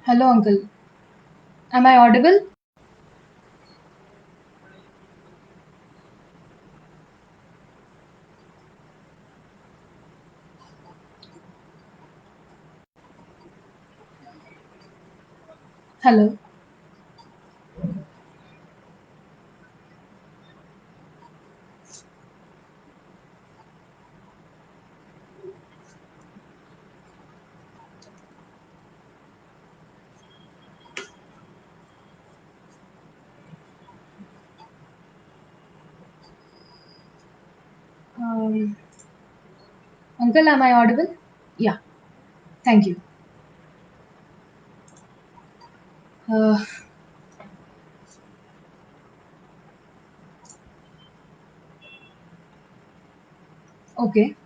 Hello, uncle. Am I audible? Hello. Um, Uncle, am I audible? Yeah. Thank you. Uh, okay.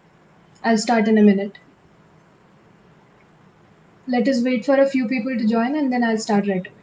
I'll start in a minute. Let us wait for a few people to join and then I'll start right away.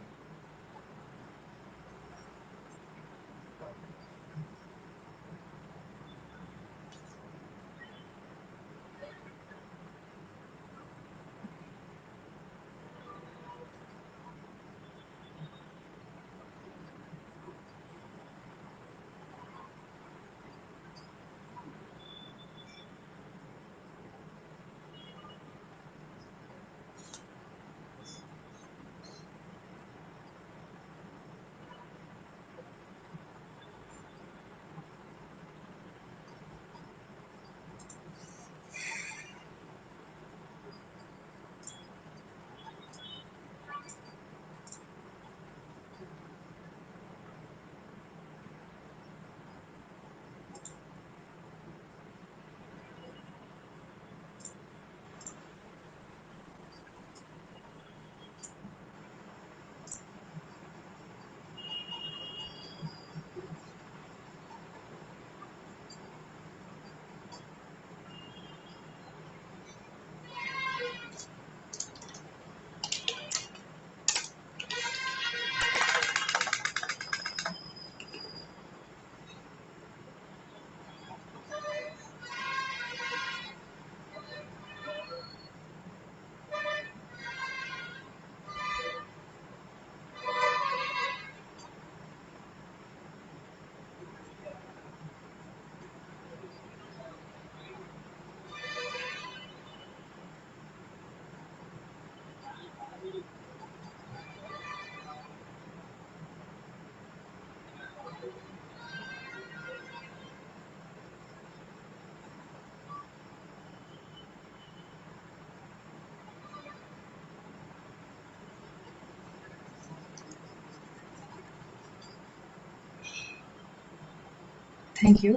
Thank you.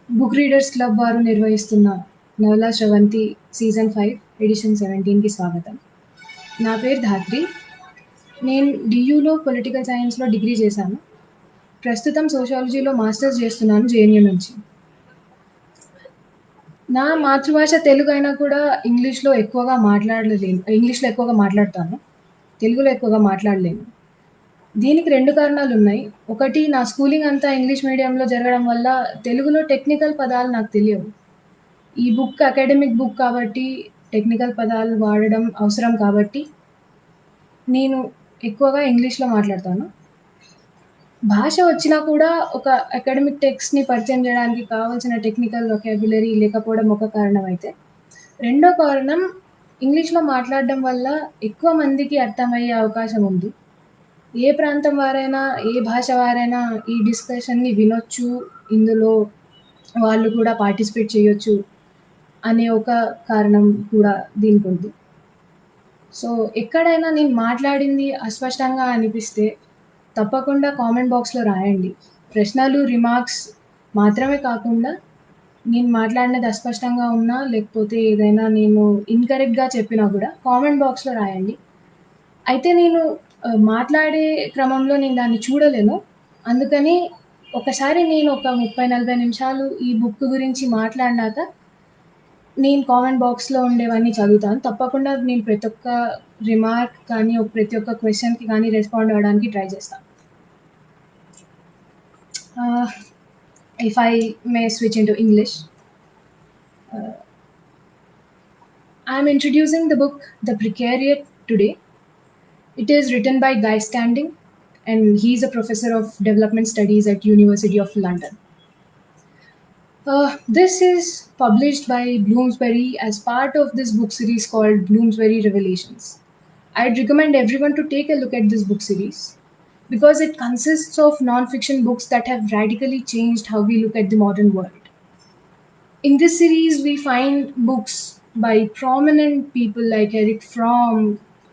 Book readers club వారు నిర్వహిస్తున్న నవలా Sravanthi season 5 edition 17కి స్వాగతం. నా పేరు ధాత్రి. నేను డియూలో political సైన్స్లో degree చేశాను. ప్రస్తుతం సోషాలజీలో మాస్టర్స్ చేస్తున్నాను జేఎన్యూ నుంచి. నా మాతృభాష తెలుగు అయినా కూడా ఇంగ్లీష్‌లో ఎక్కువగా మాట్లాడతాను. తెలుగులో ఎక్కువగా మాట్లాడలేను. దీనికి 2 కారణాలున్నాయి. ఒకటి, నా స్కూలింగ్ అంతా ఇంగ్లీష్ మీడియంలో జరగడం వల్ల తెలుగులో టెక్నికల్ పదాలు నాకు తెలియవు. ఈ బుక్ అకాడమిక్ బుక్ కాబట్టి టెక్నికల్ పదాలు వాడడం అవసరం కాబట్టి నేను ఎక్కువగా ఇంగ్లీష్‌లో మాట్లాడతాను. భాష వచ్చినా కూడా ఒక అకాడమిక్ టెక్స్ట్‌ని పరిచయం చేయడానికి కావాల్సిన టెక్నికల్ వొకాబ్యులరీ లేకపోవడం ఒక కారణం అయితే, రెండో కారణం ఇంగ్లీష్‌లో మాట్లాడడం వల్ల ఎక్కువ మందికి అర్థమయ్యే అవకాశం ఉంది. ఏ ప్రాంతం వారైనా, ఏ భాష వారైనా ఈ డిస్కషన్‌ని వినొచ్చు. ఇందులో వాళ్ళు కూడా పార్టిసిపేట్ చేయొచ్చు అనే ఒక కారణం కూడా దీనికుంది. సో, ఎక్కడైనా నేను మాట్లాడింది అస్పష్టంగా అనిపిస్తే తప్పకుండా కామెంట్ బాక్స్‌లో రాయండి. ప్రశ్నలు, రిమార్క్స్ మాత్రమే కాకుండా నేను మాట్లాడినది అస్పష్టంగా ఉన్నా, లేకపోతే ఏదైనా నేను ఇన్‌కరెక్ట్‌గా చెప్పినా గూడా కామెంట్ బాక్స్‌లో రాయండి. అయితే నేను మాట్లాడే క్రమంలో నేను దాన్ని చూడలేను. అందుకని ఒకసారి నేను ఒక 30, 40 నిమిషాలు ఈ బుక్ గురించి మాట్లాడినాక నేను కామెంట్ బాక్స్‌లో ఉండేవన్నీ చదువుతాను. తప్పకుండా నేను ప్రతి ఒక్క రిమార్క్ కానీ, ప్రతి ఒక్క క్వెషన్‌కి కానీ రెస్పాండ్ అవ్వడానికి ట్రై చేస్తా. ఆహ్, if I may switch into English. I am introducing the book The Precariat today. It is written by Guy Standing, and he's a professor of development studies at University of London. This is published by Bloomsbury as part of this book series called Bloomsbury Revelations. I'd recommend everyone to take a look at this book series because it consists of non-fiction books that have radically changed how we look at the modern world. In this series, we find books by prominent people like Eric Fromm,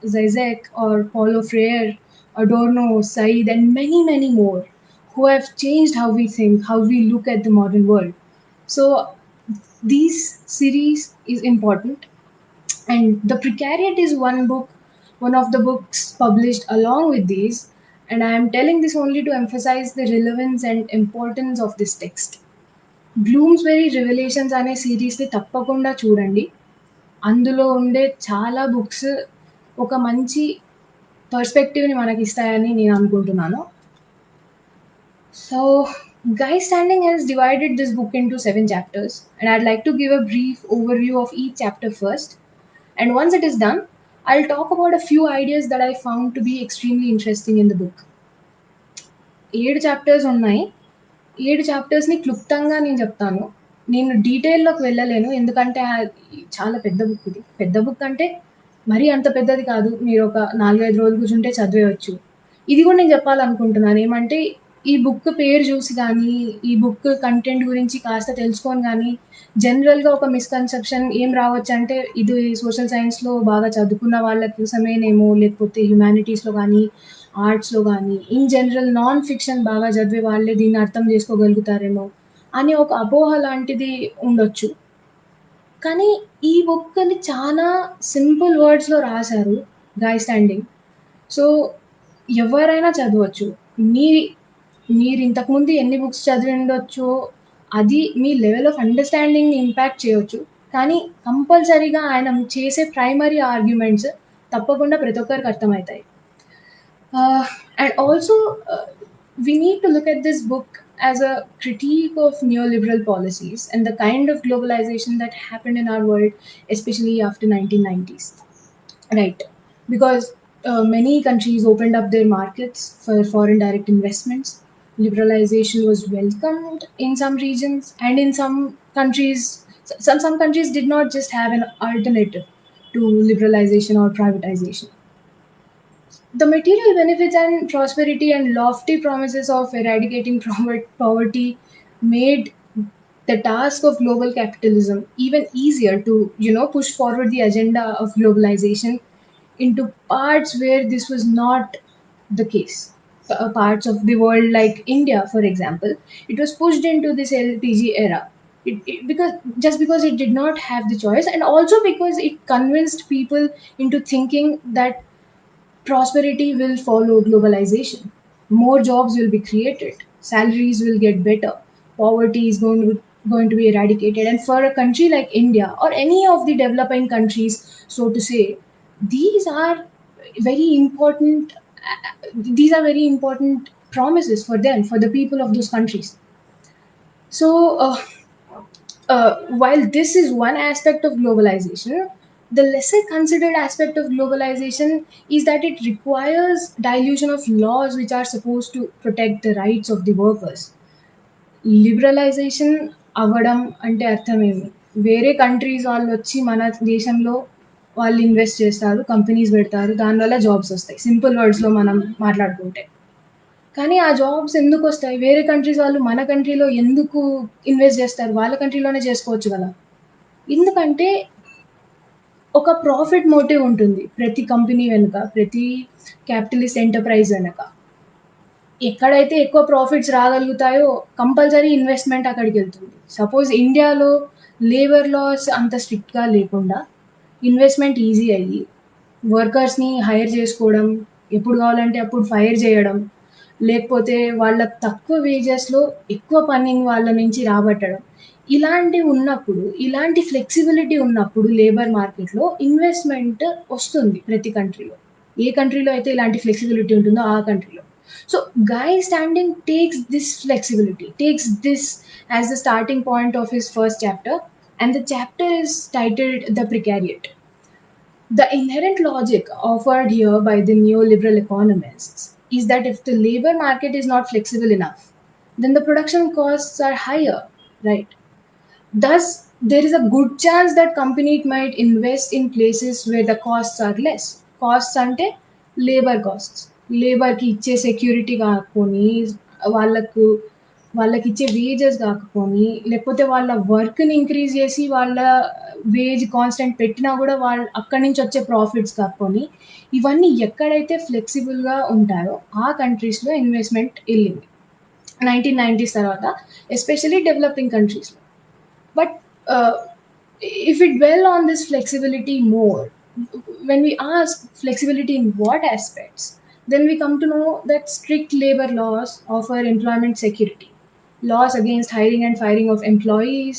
Zizek, or Paulo Freire, Adorno, Said, and many, many more who have changed how we think, how we look at the modern world. So, this series is important, and The Precariat is one of the books published along with these, and I am telling this only to emphasize the relevance and importance of this text. బ్లూమ్స్‌బెర్రీ రివెలేషన్స్ అనే సీరీస్‌ని తప్పకుండా చూడండి. అందులో ఉండే చాలా books ఒక మంచి పర్స్పెక్టివ్‌ని మనకిస్తాయని నేను అనుకుంటున్నాను. So, Guy Standing has divided this book into 7 chapters, and I'd like to give a brief overview of each chapter first. And once it is done, I'll talk about a few ideas that I found to be extremely interesting in the book. 7 chapters ఉన్నాయి. 7 చాప్టర్స్‌ని క్లుప్తంగా నేను చెప్తాను. నేను డీటెయిల్‌లోకి వెళ్ళలేను. ఎందుకంటే చాలా పెద్ద book ఇది. పెద్ద బుక్ అంటే మరీ అంత పెద్దది కాదు. మీరొక 4, 5 రోజులు కూర్చుంటే చదివేయొచ్చు. ఇది కూడా నేను చెప్పాలనుకుంటున్నాను. ఏమంటే ఈ బుక్ పేరు చూసి గానీ, ఈ బుక్ కంటెంట్ గురించి కాస్త తెలుసుకొని గానీ, జనరల్‌గా ఒక మిస్‌కన్సెప్షన్ ఏం రావచ్చంటే, ఇది సోషల్ సైన్స్‌లో బాగా చదువుకున్న వాళ్ళ కోసమేనేమో, లేకపోతే హ్యుమానిటీస్‌లో గానీ, ఆర్ట్స్‌లో గానీ, ఇన్ జనరల్ నాన్ ఫిక్షన్ బాగా చదివే వాళ్ళే దీన్ని అర్థం చేసుకోగలుగుతారేమో అని ఒక అపోహ లాంటిది ఉండొచ్చు. కానీ ఈ బుక్‌ని చాలా సింపుల్ వర్డ్స్‌లో రాశారు గాయ్ స్టాండింగ్. సో, ఎవరైనా చదవచ్చు. మీ మీరింతకుముందు ఎన్ని బుక్స్ చదివిండొచ్చో, అది మీ లెవెల్ ఆఫ్ అండర్‌స్టాండింగ్‌ని ఇంపాక్ట్ చేయొచ్చు. కానీ కంపల్సరీగా ఆయన చేసే ప్రైమరీ ఆర్గ్యుమెంట్స్ తప్పకుండా ప్రతి ఒక్కరికి అర్థమైతాయి. Uh, and also, we need to look at this book as a critique of neoliberal policies and the kind of globalization that happened in our world, especially after 1990s. Right, because many countries opened up their markets for foreign direct investments. Liberalization was welcomed in some regions, and in some countries, some countries did not just have an alternative to liberalization or privatization. The material benefits and prosperity and lofty promises of eradicating poverty made the task of global capitalism even easier to, push forward the agenda of globalization into parts where this was not the case. Parts of the world like India, for example, it was pushed into this LPG era. Because it did not have the choice, and also because it convinced people into thinking that prosperity will follow globalization. More jobs will be created, salaries will get better, poverty is going to be eradicated. And for a country like India or any of the developing countries, so to say, these are very important. These are very important promises for them, for the people of those countries. So, while this is one aspect of globalization, the lesser considered aspect of globalization is that it requires dilution of laws which are supposed to protect the rights of the workers. Liberalisation అవ్వడం అంటే అర్థమేమి? వేరే countries వాళ్ళు వచ్చి మన దేశంలో వాళ్ళు invest చేస్తారు, companies పెడతారు, దానివల్ల జాబ్స్ వస్తాయి. సింపుల్ వర్డ్స్‌లో మనం మాట్లాడుకుంటే. కానీ ఆ జాబ్స్ ఎందుకొస్తాయి? వేరే కంట్రీస్ వాళ్ళు మన కంట్రీలో ఎందుకు ఇన్వెస్ట్ చేస్తారు? వాళ్ళ కంట్రీలోనే చేసుకోవచ్చు గదా! ఎందుకంటే ఒక ప్రాఫిట్ మోటివ్ ఉంటుంది. ప్రతి కంపెనీ వెనుక, ప్రతి క్యాపిటలిస్ట్ ఎంటర్‌ప్రైజ్ వెనక. ఎక్కడైతే ఎక్కువ ప్రాఫిట్స్ రాగలుగుతాయో కంపల్సరీ ఇన్వెస్ట్‌మెంట్ అక్కడికెళ్తుంది. సపోజ్ ఇండియాలో లేబర్ లాస్ అంత స్ట్రిక్ట్‌గా లేకుండా ఇన్వెస్ట్‌మెంట్ ఈజీ అయ్యి వర్కర్స్‌ని హైర్ చేసుకోవడం, ఎప్పుడు కావాలంటే అప్పుడు ఫైర్ చేయడం, లేకపోతే వాళ్ళకి తక్కువ వేజెస్‌లో ఎక్కువ పనిని వాళ్ళ నుంచి రాబట్టడం. ఇలాంటివి ఉన్నప్పుడు, ఇలాంటి ఫ్లెక్సిబిలిటీ ఉన్నప్పుడు లేబర్ మార్కెట్‌లో ఇన్వెస్ట్‌మెంట్ వస్తుంది ప్రతి కంట్రీలో. ఏ కంట్రీలో అయితే ఇలాంటి ఫ్లెక్సిబిలిటీ ఉంటుందో ఆ కంట్రీలో. So, Guy Standing takes this as the starting point of his first chapter, and the chapter is titled The Precariat. The inherent logic offered here by the neoliberal economists is that if the labor market is not flexible enough, then the production costs are higher, right? Thus, there is a good chance that companies might invest in places where the costs are less. Costs అంటే labour costs. లేబర్‌కి ఇచ్చే security కాకపోని, వాళ్ళకు వాళ్ళకిచ్చే wages కాకపోని, లేకపోతే వాళ్ళ వర్క్‌ని increase చేసి వాళ్ళ veg constant పెట్టినా గూడా అక్కడి నుంచి వచ్చే ప్రాఫిట్స్ కాకపోని, ఇవన్నీ ఎక్కడైతే ఫ్లెక్సిబుల్‌గా ఉంటాయో ఆ కంట్రీస్‌లో ఇన్వెస్ట్‌మెంట్ ఎళ్ళింది. 1990s తర్వాత ఎస్పెషల్లీ డెవలపింగ్ కంట్రీస్‌లో. But if we dwell on this flexibility more, when we ask flexibility in what aspects, then we come to know that strict labor laws offer employment security, laws against hiring and firing of employees,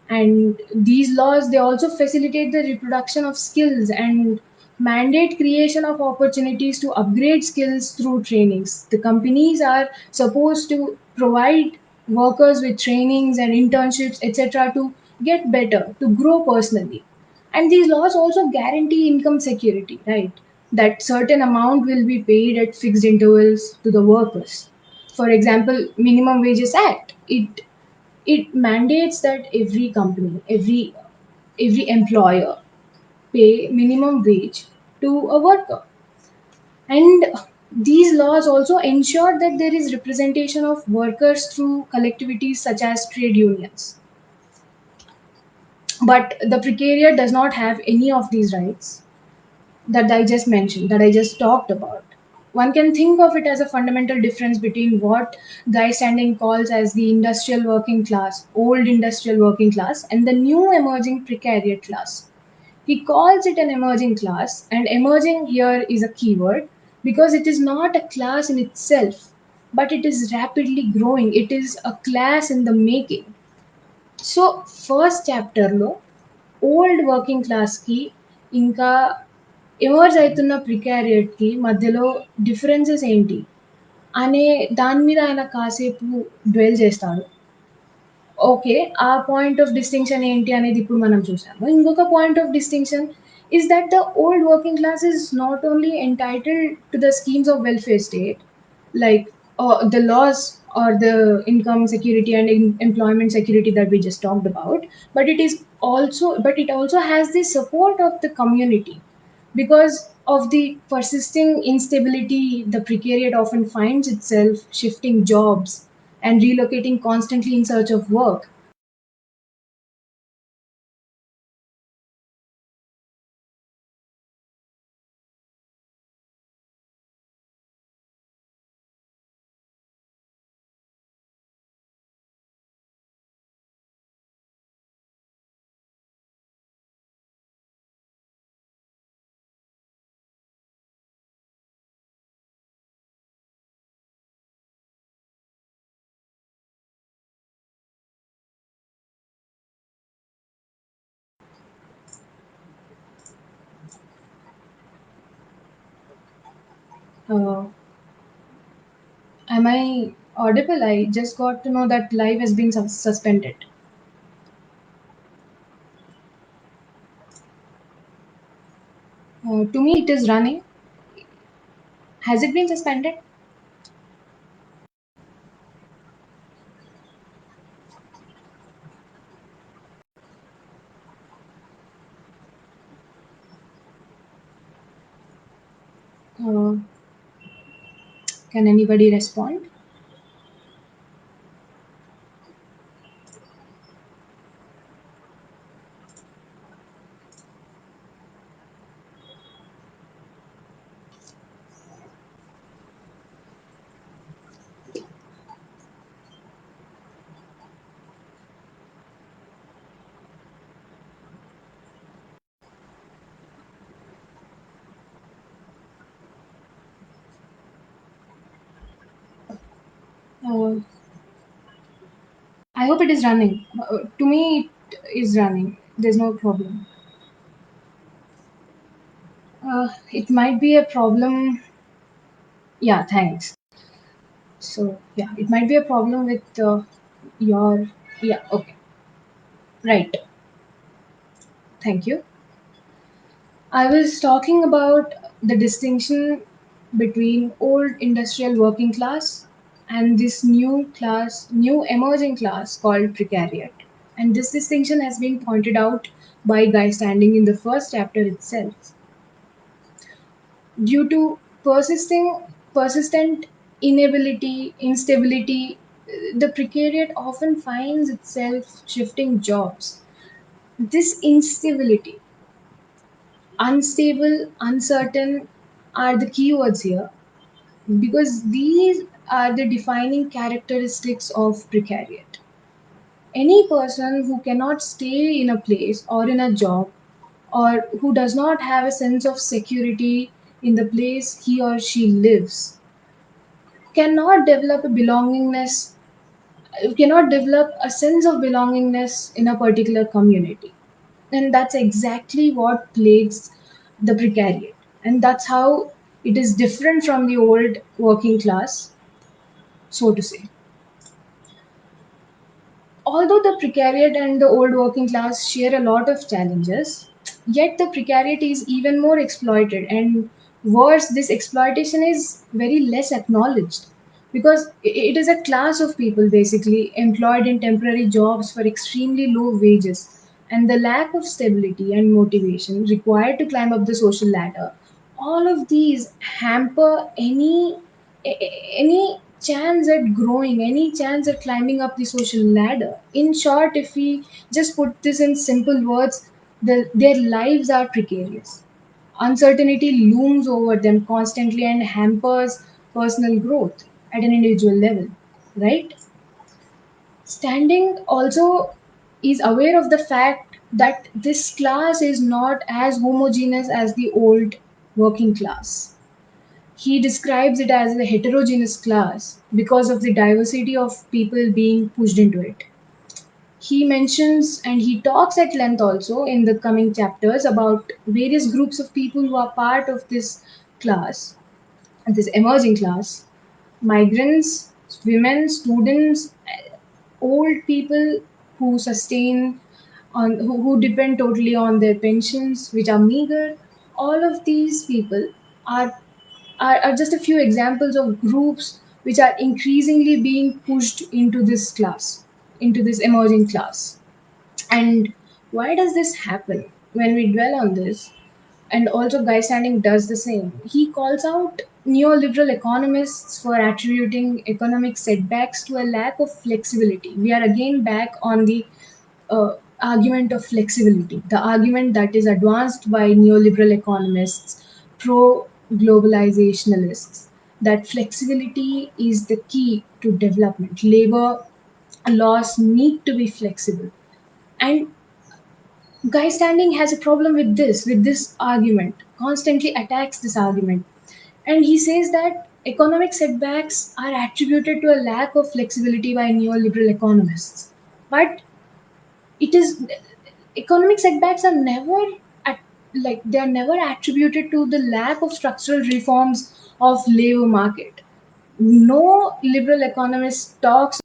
and these laws they also facilitate the reproduction of skills and mandate creation of opportunities to upgrade skills through trainings. The companies are supposed to provide workers with trainings and internships, etc., to get better, to grow personally. And these laws also guarantee income security, right? That certain amount will be paid at fixed intervals to the workers. For example, Minimum Wages Act. It mandates that every company, every employer pay minimum wage to a worker. And these laws also ensure that there is representation of workers through collectivities such as trade unions. But the precariat does not have any of these rights that I just mentioned, that I just talked about. One can think of it as a fundamental difference between what Guy Standing calls as the industrial working class, old industrial working class, and the new emerging precariat class. He calls it an emerging class, and emerging here is a keyword because it is not a class in itself, but it is rapidly growing. It is a class in the making. So first చాప్టర్‌లో old working క్లాస్‌కి ఇంకా emerge అయితున్న ప్రికారియేట్‌కి మధ్యలో differences ఏంటి? అనే దాని మీద ఆయన కాసేపు డ్వెల్ చేస్తాడు. ఓకే. ఆ పాయింట్ ఆఫ్ డిస్టింక్షన్ ఏంటి అనేది ఇప్పుడు మనం చూసాము. ఇంకొక point of distinction is that the old working class is not only entitled to the schemes of welfare state, like the laws or the income security and employment security that we just talked about, but it also has the support of the community. Because of the persisting instability, the precariat often finds itself shifting jobs and relocating constantly in search of work. uh, am I audible? I just got to know that live has been suspended. To me it is running. Has it been suspended? uh, can anybody respond? uh, I hope it is running. To me, it is running. There's no problem. It might be a problem. Yeah, thanks. So, yeah, it might be a problem with your. Yeah, okay. Right. Thank you. I was talking about the distinction between old industrial working class and this new emerging class called precariat. And this distinction has been pointed out by Guy Standing in the first chapter itself. Due to persistent inability, instability, the precariat often finds itself shifting jobs. This instability, unstable, uncertain are the keywords here because these are the defining characteristics of precariat. Any person who cannot stay in a place or in a job or who does not have a sense of security in the place he or she lives cannot develop a belongingness, cannot develop a sense of belongingness in a particular community. And that's exactly what plagues the precariat. And that's how it is different from the old working class, so to say. Although the precariat and the old working class share a lot of challenges, yet the precariat is even more exploited, and worse, this exploitation is very less acknowledged because it is a class of people basically employed in temporary jobs for extremely low wages, and the lack of stability and motivation required to climb up the social ladder. All of these hamper any chance at growing, any chance at climbing up the social ladder. In short, if we just put this in simple words, their lives are precarious. Uncertainty looms over them constantly and hampers personal growth at an individual level, right? Standing also is aware of the fact that this class is not as homogeneous as the old working class. He describes it as a heterogeneous class because of the diversity of people being pushed into it. He mentions and he talks at length also in the coming chapters about various groups of people who are part of this class, this emerging class: migrants, women, students, old people who sustain who depend totally on their pensions, which are meager. All of these people are are just a few examples of groups which are increasingly being pushed into this class, into this emerging class. And why does this happen? When we dwell on this, and also Guy Standing does the same, he calls out neoliberal economists for attributing economic setbacks to a lack of flexibility. We are again back on the argument of flexibility, the argument that is advanced by neoliberal economists, pro globalizationalists, that flexibility is the key to development. Labor laws need to be flexible. And Guy Standing has a problem with this argument, constantly attacks this argument. And he says that economic setbacks are attributed to a lack of flexibility by neoliberal economists. But it is economic setbacks are never at, like they are never attributed to the lack of structural reforms of labor market. No liberal economist talks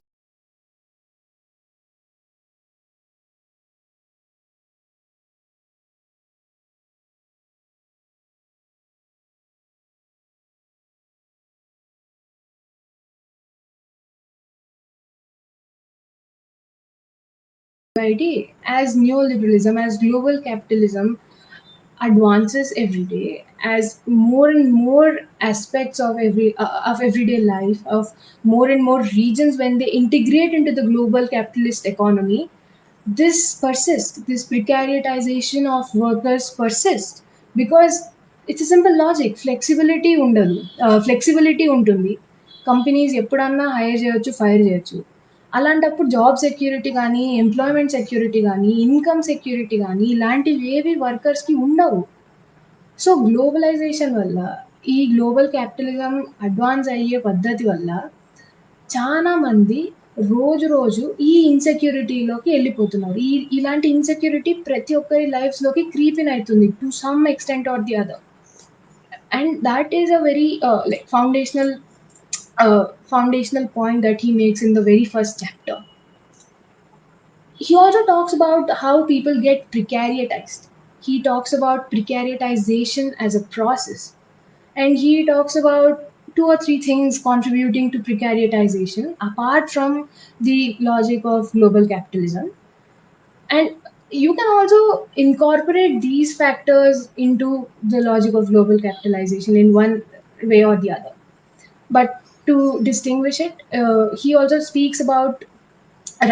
society as neoliberalism, as global capitalism advances every day, as more and more aspects of everyday life, of more and more regions, when they integrate into the global capitalist economy, this persists. This precaritization of workers persists because it's a simple logic. Flexibility ఉండదు, flexibility ఉంటుంది. Companies ఎప్పుడన్నా hire చేయొచ్చు, fire చేయొచ్చు. అలాంటప్పుడు job security కానీ, employment security కానీ, income security కానీ ఇలాంటివి ఏవి వర్కర్స్కి ఉండవు. సో గ్లోబలైజేషన్ వల్ల, ఈ గ్లోబల్ క్యాపిటలిజం అడ్వాన్స్ అయ్యే పద్ధతి వల్ల చాలా మంది రోజు రోజు ఈ ఇన్‌సెక్యూరిటీలోకి ఎళ్ళిపోతున్నారు. ఇలాంటి ఇన్‌సెక్యూరిటీ ప్రతి ఒక్కరి లైఫ్స్‌లోకి క్రీప్ ఇన్ అయితుంది to some extent or the other. And that is a very like foundational point that he makes in the very first chapter. He also talks about how people get precaritized. He talks about precaritization as a process, and he talks about two or three things contributing to precaritization apart from the logic of global capitalism. And you can also incorporate these factors into the logic of global capitalization in one way or the other. But to distinguish it, he also speaks about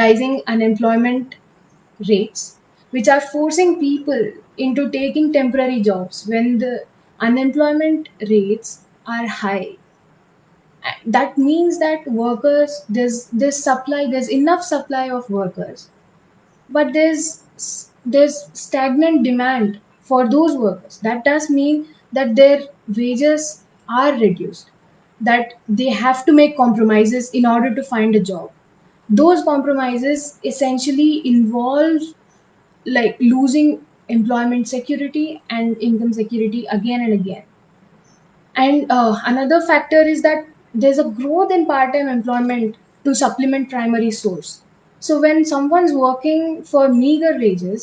rising unemployment rates, which are forcing people into taking temporary jobs when the unemployment rates are high. That means that workers, there's enough supply of workers, but there's stagnant demand for those workers. That does mean that their wages are reduced, that they have to make compromises in order to find a job. Those compromises essentially involve like losing employment security and income security again and again. And another factor is that there's a growth in part-time employment to supplement primary source. So when someone's working for meager wages,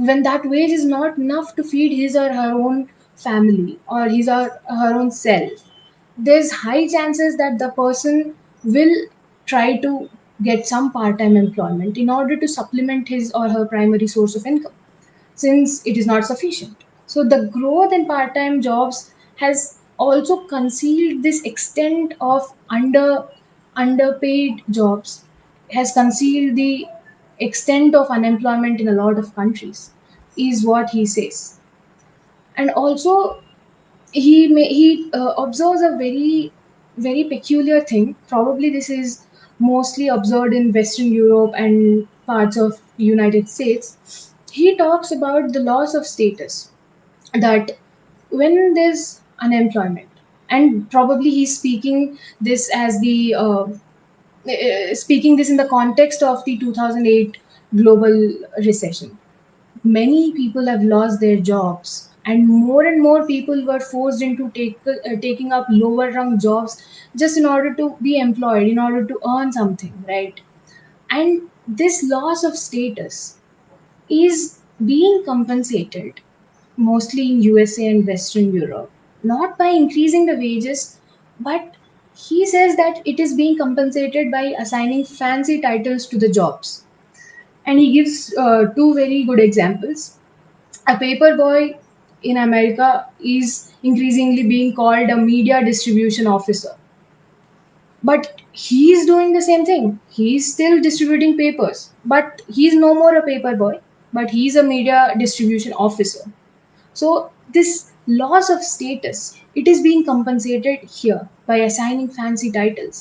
when that wage is not enough to feed his or her own family or his or her own self, there's high chances that the person will try to get some part-time employment in order to supplement his or her primary source of income, since it is not sufficient. So the growth in part-time jobs has also concealed this extent of underpaid jobs, has concealed the extent of unemployment in a lot of countries, is what he says. And also he observes a very peculiar thing. Probably this is mostly observed in Western Europe and parts of United States. He talks about the loss of status, that when there's unemployment, and probably he's speaking this as the speaking this in the context of the 2008 global recession. Many people have lost their jobs, and more people were forced into taking up lower rung jobs just in order to be employed, in order to earn something, right? And this loss of status is being compensated mostly in USA and Western Europe, not by increasing the wages, but he says that it is being compensated by assigning fancy titles to the jobs. And he gives two very good examples. A paper boy in America is increasingly being called a media distribution officer. But he's doing the same thing. He's still distributing papers, but he's no more a paper boy, but he's a media distribution officer. So this loss of status, it is being compensated here by assigning fancy titles.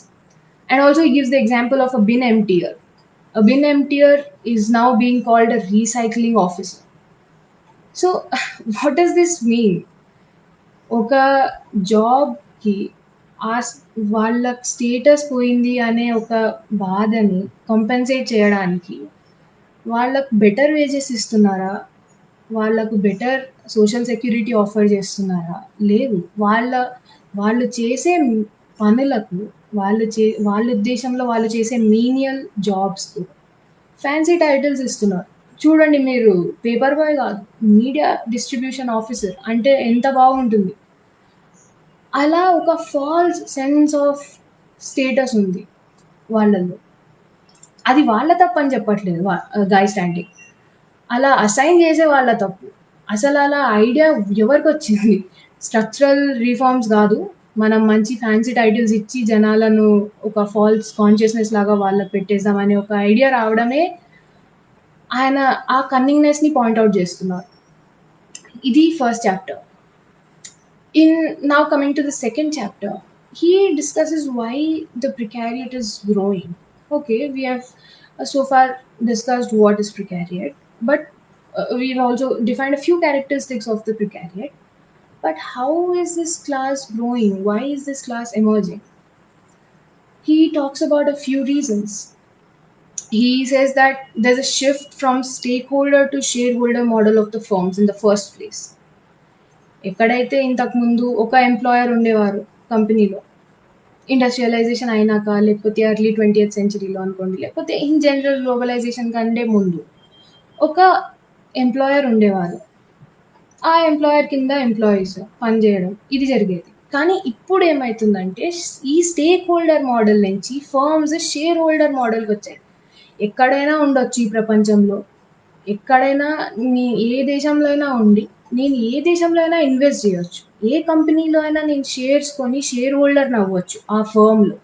And also he gives the example of a bin emptier. A bin emptier is now being called a recycling officer. So what does this mean? ఒక జాబ్‌కి వాళ్ళ status పోయింది అనే ఒక బాధని compensate చేయడానికి వాళ్ళకు better wages ఇస్తున్నారా? వాళ్ళకు బెటర్ సోషల్ సెక్యూరిటీ ఆఫర్ చేస్తున్నారా? లేదు. వాళ్ళు చేసే పనులకు వాళ్ళ ఉద్దేశంలో వాళ్ళు చేసే మీనియల్ జాబ్స్‌కు ఫ్యాన్సీ టైటిల్స్ ఇస్తున్నారు. చూడండి మీరు, పేపర్ బాయ్ కాదు, మీడియా డిస్ట్రిబ్యూషన్ ఆఫీసర్ అంటే ఎంత బాగుంటుంది. అలా ఒక ఫాల్స్ సెన్స్ ఆఫ్ స్టేటస్ ఉంది వాళ్ళలో. అది వాళ్ళ తప్పని చెప్పట్లేదు గాయ్ స్టాంటింగ్. అలా అసైన్ చేసే వాళ్ళ తప్పు. అసలలా ఐడియా ఎవరికొచ్చింది? స్ట్రక్చరల్ రిఫార్మ్స్ గాదు. మనం మంచి ఫ్యాన్సీ టైటిల్స్ ఇచ్చి జనాలను ఒక ఫాల్స్ కాన్షియస్‌నెస్ లాగా వాళ్ళకి పెట్టేద్దాం అనే ఒక ఐడియా రావడమే ఆయన ఆ కన్నింగ్‌నెస్‌ని పాయింట్ ఔట్ చేస్తున్నారు. ఇది first chapter. In now coming to the second chapter, he discusses why the precariat is growing. Okay, we have so far discussed what is precariat, but we've also defined a few characteristics of the precariat. But how is this class growing? Why is this class emerging? He talks about a few reasons. He says that there's a shift from stakeholder to shareholder model of the firms in the first place. ఎక్కడైతే ఇంతకుముందు ఒక employer ఉండేవారు కంపెనీలో, industrialisation అయినాక, లేకపోతే early 20th సెంచరీలో అనుకోండి, లేకపోతే in general globalisation కంటే ముందు ఒక ఎంప్లాయర్ ఉండేవారు. ఆ ఎంప్లాయర్ కింద ఎంప్లాయీస్ పనిచేయడం ఇది జరిగేది. కానీ ఇప్పుడు ఏమైతుందంటే ఈ స్టేక్ హోల్డర్ మోడల్ నుంచి ఫర్మ్స్ షేర్ హోల్డర్ మోడల్కి వచ్చాయి. ఎక్కడైనా ఉండొచ్చు ఈ ప్రపంచంలో, ఎక్కడైనా ఏ దేశంలో అయినా ఉండి నేను ఏ దేశంలో అయినా ఇన్వెస్ట్ చేయొచ్చు. ఏ కంపెనీలో అయినా నేను షేర్స్ కొని షేర్ హోల్డర్ని అవ్వచ్చు ఆ ఫర్మ్లో.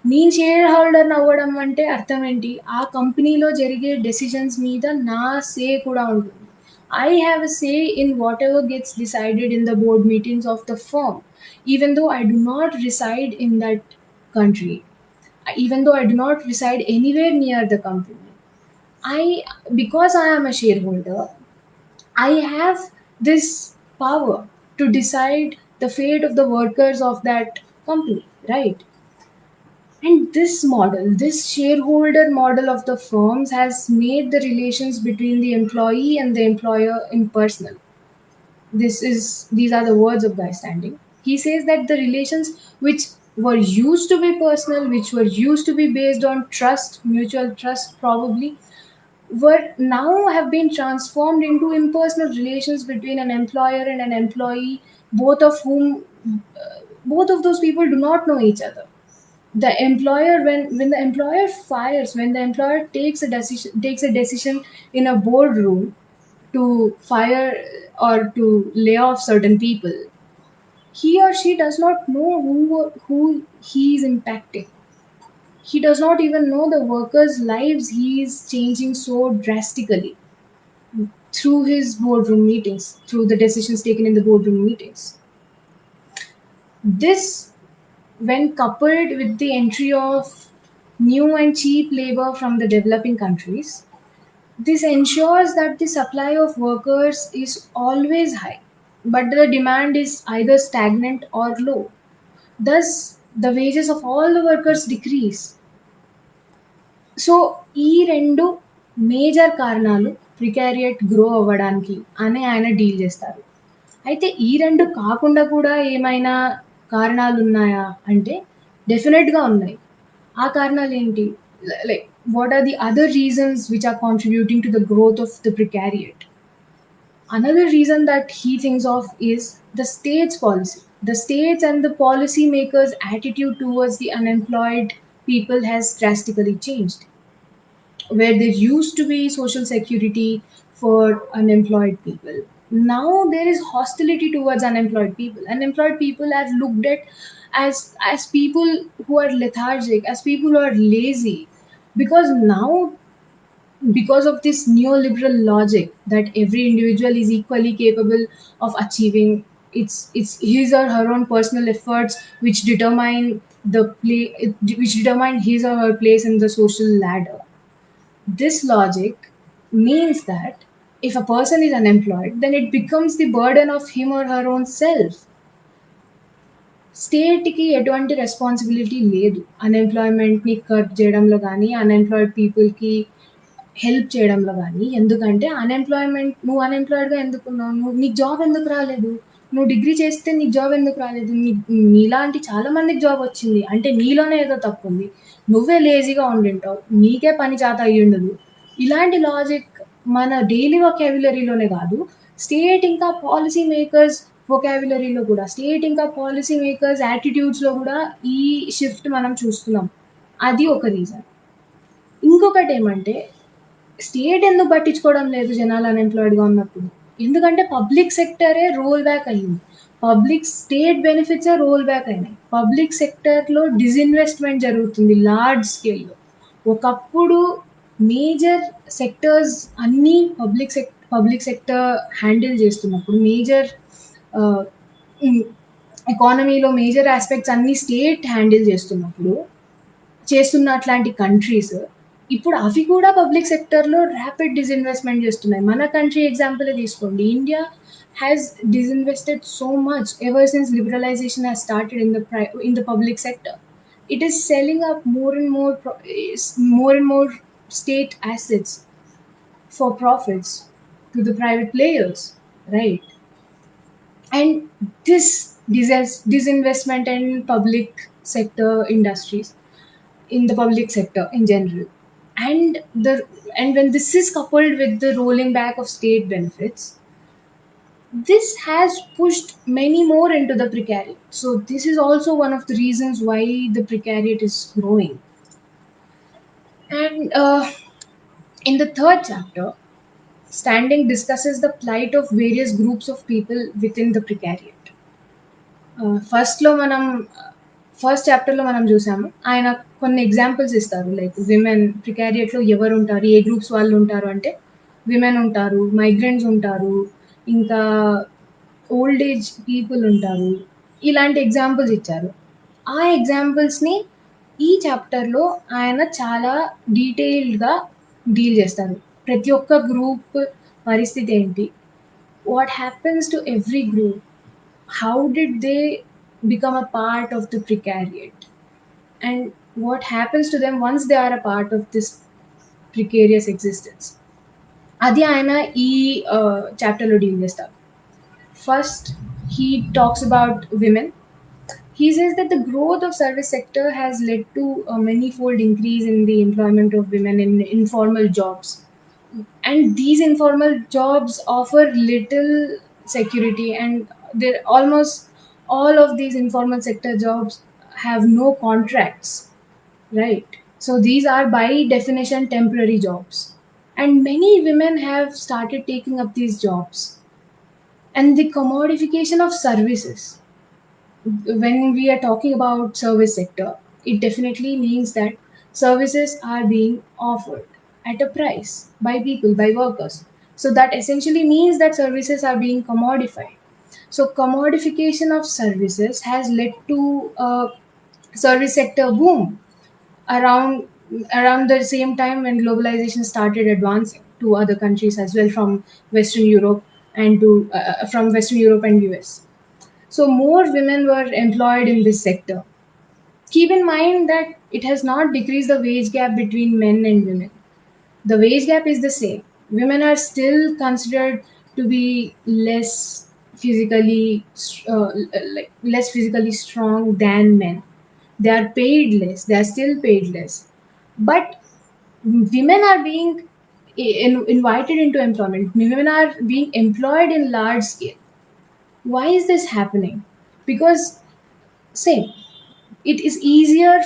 నేను షేర్ హోల్డర్ని అవ్వడం అంటే అర్థం ఏంటి? ఆ కంపెనీలో జరిగే డెసిషన్స్ మీద నా సే కూడా ఉంటుంది. I have a say in whatever gets decided in the board meetings of the firm, even though I do not reside in that country, even though I do not reside anywhere near the company. Because I am a shareholder, I have this power to decide the fate of the workers of that company, right? And this model, this shareholder model of the firms has made the relations between the employee and the employer impersonal. These are the words of Guy Standing. He says that the relations which were used to be personal, which were used to be based on trust, mutual trust probably, were now have been transformed into impersonal relations between an employer and an employee, both of whom both of those people do not know each other. The employer, when the employer fires, when the employer takes a decision in a boardroom to fire or to lay off certain people, he or she does not know who he is impacting. He does not even know the workers lives he is changing so drastically through his boardroom meetings, through the decisions taken in the boardroom meetings. This, when coupled with the entry of new and cheap labor from the developing countries, this ensures that the supply of workers is always high, but the demand is either stagnant or low. Thus, the wages of all the workers decrease. So ఈ రెండు major కారణాలు ప్రికారియేట్ grow అవ్వడానికి అని ఆయన deal చేస్తారు. అయితే ఈ రెండు కాకుండా కూడా ఏమైనా కారణాలు ఉన్నాయా అంటే డెఫినెట్గా ఉన్నాయి. ఆ కారణాలు ఏంటి? Like what are the other reasons which are contributing to the growth of the precariat? Another reason that he thinks of is the state's policy. The states and the policy makers' attitude towards the unemployed people has drastically changed. Where there used to be social security for unemployed people, now there is hostility towards unemployed people. Unemployed people are looked at as people who are lethargic, as people who are lazy, because now, because of this neoliberal logic that every individual is equally capable of achieving, it's his or her own personal efforts which determine which determine his or her place in the social ladder. This logic means that if a person is unemployed, then it becomes the burden of him or her own self. స్టేట్‌కి ఎటువంటి responsibility లేదు అన్‌ఎంప్లాయ్‌మెంట్‌ని curb చేయడంలో గానీ, unemployed పీపుల్‌కి help చేయడంలో గానీ. ఎందుకంటే నువ్వు అన్‌ఎంప్లాయిడ్‌గా ఎందుకున్నావు? నీకు జాబ్ ఎందుకు రాలేదు? నువ్వు డిగ్రీ చేస్తే నీకు జాబ్ ఎందుకు రాలేదు? నీలాంటి చాలా మందికి జాబ్ వచ్చింది. అంటే నీలోనే ఏదో తప్పుంది. నువ్వే లేజీగా ఉండింటావు. నీకే పని చేత అయ్యుండదు. ఇలాంటి లాజిక్ మన డైలీ వొకాబ్యులరీలోనే గాదు, స్టేట్ ఇంకా పాలిసీ మేకర్స్ వొకాబ్యులరీలో గూడా, స్టేట్ ఇంకా పాలిసీ మేకర్స్ యాటిట్యూడ్స్‌లో గూడా ఈ షిఫ్ట్ మనం చూస్తున్నాం. అది ఒక రీజన్. ఇంకొకటేమంటే స్టేట్ ఎందుకు పట్టించుకోవడం లేదు జనాలు అన్‌ఎంప్లాయిడ్‌గా ఉన్నప్పుడు? ఎందుకంటే పబ్లిక్ సెక్టరే రోల్ బ్యాక్ అయింది. స్టేట్ బెనిఫిట్సే రోల్ బ్యాక్ అయినాయి. పబ్లిక్ సెక్టర్‌లో డిస్ఇన్వెస్ట్‌మెంట్ జరుగుతుంది లార్జ్ స్కేల్‌లో. ఒకప్పుడు మేజర్ సెక్టర్స్ అన్నీ పబ్లిక్ సెక్టర్ హ్యాండిల్ చేస్తున్నప్పుడు, మేజర్ ఆహ్, హ్మ్. ఎకానమీలో మేజర్ యాస్పెక్ట్స్ అన్నీ స్టేట్ హ్యాండిల్ చేస్తున్న అట్లాంటి కంట్రీస్ ఇప్పుడు అవి కూడా పబ్లిక్ సెక్టర్‌లో ర్యాపిడ్ డిస్ఇన్వెస్ట్‌మెంట్ చేస్తున్నాయి. మన కంట్రీ ఎగ్జాంపులే తీసుకోండి. India has disinvested so much ever since liberalisation has started in the public sector. it is selling up more and more state assets for profits to the private players, right? And this disinvestment in public sector industries, in the public sector in general, and the and when this is coupled with the rolling back of state benefits, this has pushed many more into the precariat. So this is also one of the reasons why the precariat is growing. And in the third chapter, Standing discusses the plight of various groups of people within the precariat. ఫస్ట్‌లో మనం first చాప్టర్‌లో మనం చూసాము. ఆయన కొన్ని examples ఇస్తారు. Like women ప్రికారియేట్‌లో ఎవరుంటారు? ఏ groups వాళ్ళు ఉంటారు అంటే, విమెన్ ఉంటారు, మైగ్రెంట్స్ ఉంటారు, ఇంకా ఓల్డ్ ఏజ్ పీపుల్ ఉంటారు. ఇలాంటి ఎగ్జాంపుల్స్ ఇచ్చారు. ఆ ఎగ్జాంపుల్స్‌ని ఈ చాప్టర్‌లో ఆయన చాలా డీటెయిల్డ్‌గా డీల్ చేస్తారు. ప్రతి ఒక్క గ్రూప్ పరిస్థితి ఏంటి? What happens to every group? How did they become a part of the precariat, and what happens to them once they are a part of this precarious existence? అది ఆయన ఈ చాప్టర్లో డీల్ చేస్తారు. First he talks about women. He says that the growth of service sector has led to a manifold increase in the employment of women in informal jobs, and these informal jobs offer little security, and they're almost all of these informal sector jobs have no contracts, right? So these are by definition temporary jobs, and many women have started taking up these jobs. And the commodification of services, when we are talking about service sector, it definitely means that services are being offered at a price by people, by workers. So that essentially means that services are being commodified. So commodification of services has led to a service sector boom around around the same time when globalization started advancing to other countries as well, from Western Europe and to from Western Europe and US. So more women were employed in this sector. Keep in mind that it has not decreased the wage gap between men and women. The wage gap is the same. Women are still considered to be less physically strong than men. They are paid less. They are still paid less. But women are being invited into employment. Women are being employed in large scale. Why is this happening? Because same, it is easier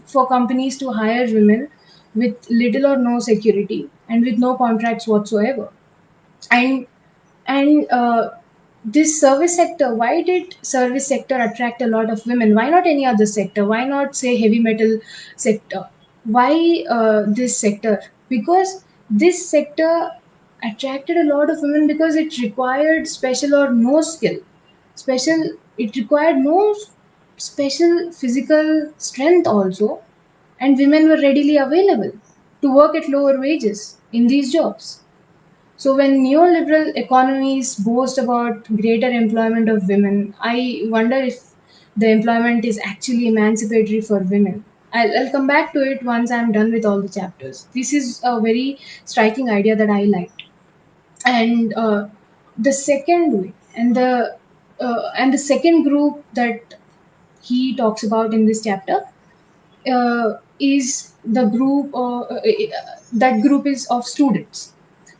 for companies to hire women with little or no security and with no contracts whatsoever. And and this service sector, why did service sector attract a lot of women? Why not any other sector? Why not say heavy metal sector? Why this sector? Because this sector attracted a lot of women because it required special or no skill. Special, it required no special physical strength also, and women were readily available to work at lower wages in these jobs. So when neoliberal economies boast about greater employment of women, I wonder if the employment is actually emancipatory for women. I'll come back to it once I'm done with all the chapters. This is a very striking idea that I liked. And the second way, and the second group that he talks about in this chapter is the group that group is of students.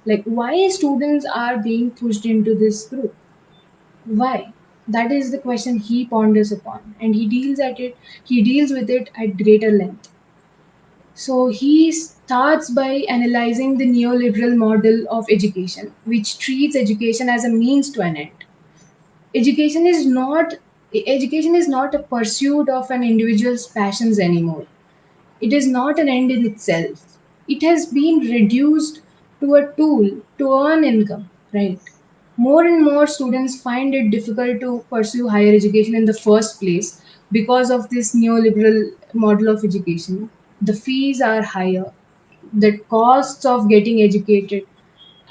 Like, why students are being pushed into this group? Why? That is the question he ponders upon, and he deals with it at greater length. So he starts by analyzing the neoliberal model of education, which treats education as a means to an end. Education is not education is not a pursuit of an individual's passions anymore. It is not an end in itself. It has been reduced to a tool to earn income, right? More and more students find it difficult to pursue higher education in the first place because of this neoliberal model of education. The fees are higher, the costs of getting educated.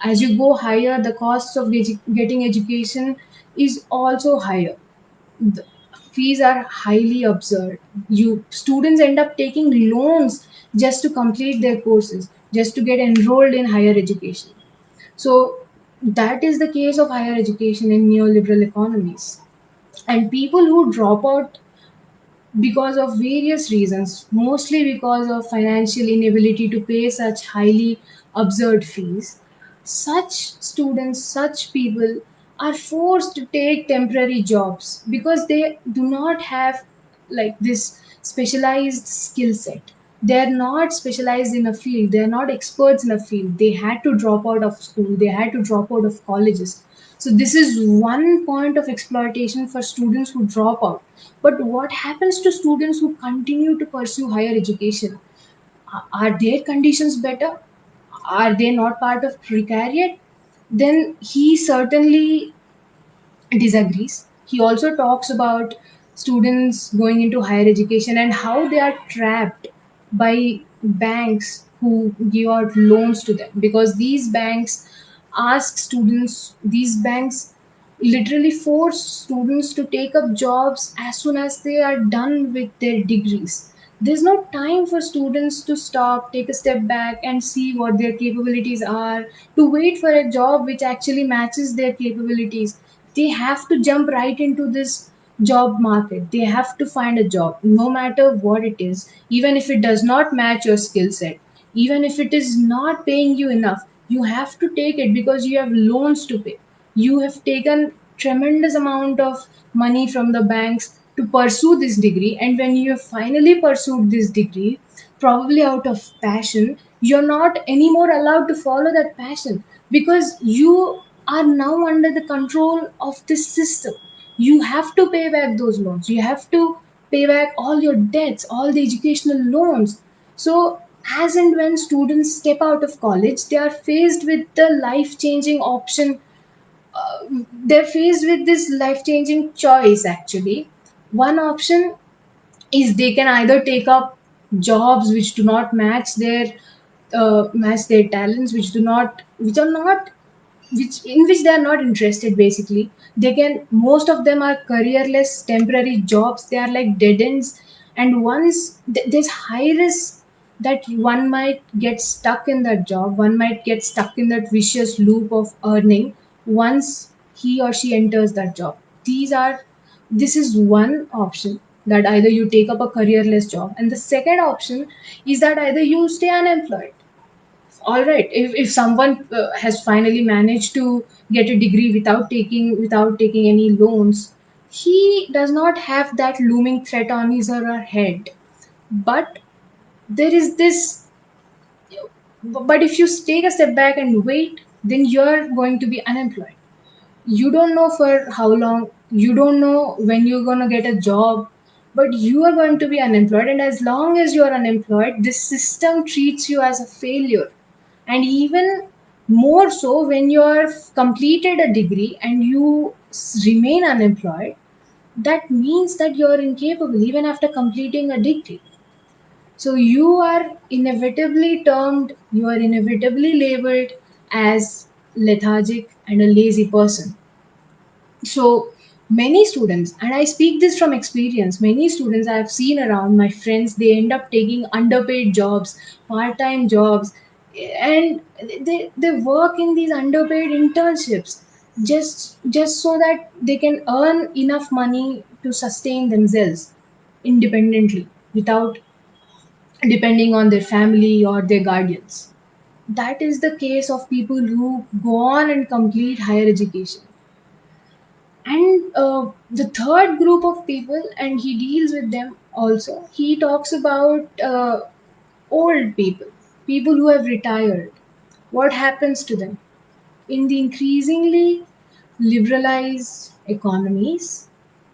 As you go higher, the costs of getting education is also higher. fees are highly absurd. You students end up taking loans just to complete their courses, just to get enrolled in higher education. So that is the case of higher education in neoliberal economies. And people who drop out because of various reasons, mostly because of financial inability to pay such highly absurd fees. Such students, such people are forced to take temporary jobs because they do not have like this specialized skill set. They're not specialized in a field, they're not experts in a field. They had to drop out of school, they had to drop out of colleges. So this is one point of exploitation for students who drop out. But what happens to students who continue to pursue higher education? Are their conditions better? Are they not part of precariat? Then he certainly disagrees. He also talks about students going into higher education and how they are trapped by banks who give out loans to them, because these banks these banks literally force students to take up jobs as soon as they are done with their degrees. There's no time for students to stop, take a step back, and see what their capabilities are, to wait for a job which actually matches their capabilities. They have to jump right into this job market. They have to find a job, no matter what it is, even if it does not match your skill set, even if it is not paying you enough. You have to take it because you have loans to pay. You have taken tremendous amount of money from the banks to pursue this degree, and when you have finally pursued this degree, probably out of passion, you're not anymore allowed to follow that passion because you are now under the control of this system. You have to pay back those loans, you have to pay back all your debts, all the educational loans. So as and when students step out of college, they are faced with the life changing option. They're faced with this life changing choice actually. One option is they can either take up jobs which do not match their talents, which are not which in which they are not interested. Basically, they can, most of them are careerless temporary jobs, they are like dead ends. And once there's high risk that one might get stuck in that job, one might get stuck in that vicious loop of earning once he or she enters that job. This is one option, that either you take up a careerless job, and the second option is that either you stay unemployed. All right, if someone has finally managed to get a degree without taking any loans, he does not have that looming threat on his or her head. But there is this but if you take a step back and wait, then you're going to be unemployed. You don't know for how long, you don't know when you're going to get a job, but you are going to be unemployed. And as long as you are unemployed, this system treats you as a failure. And even more so when you are completed a degree and you remain unemployed, that means that you are incapable even after completing a degree. So you are inevitably labeled as lethargic and a lazy person. So many students, and I speak this from experience, many students I have seen around, my friends, they end up taking underpaid jobs, part-time jobs, and they work in these underpaid internships just so that they can earn enough money to sustain themselves independently without depending on their family or their guardians. That is the case of people who go on and complete higher education. And the third group of people, and he deals with them also, he talks about old people, people who have retired. What happens to them? In the increasingly liberalized economies,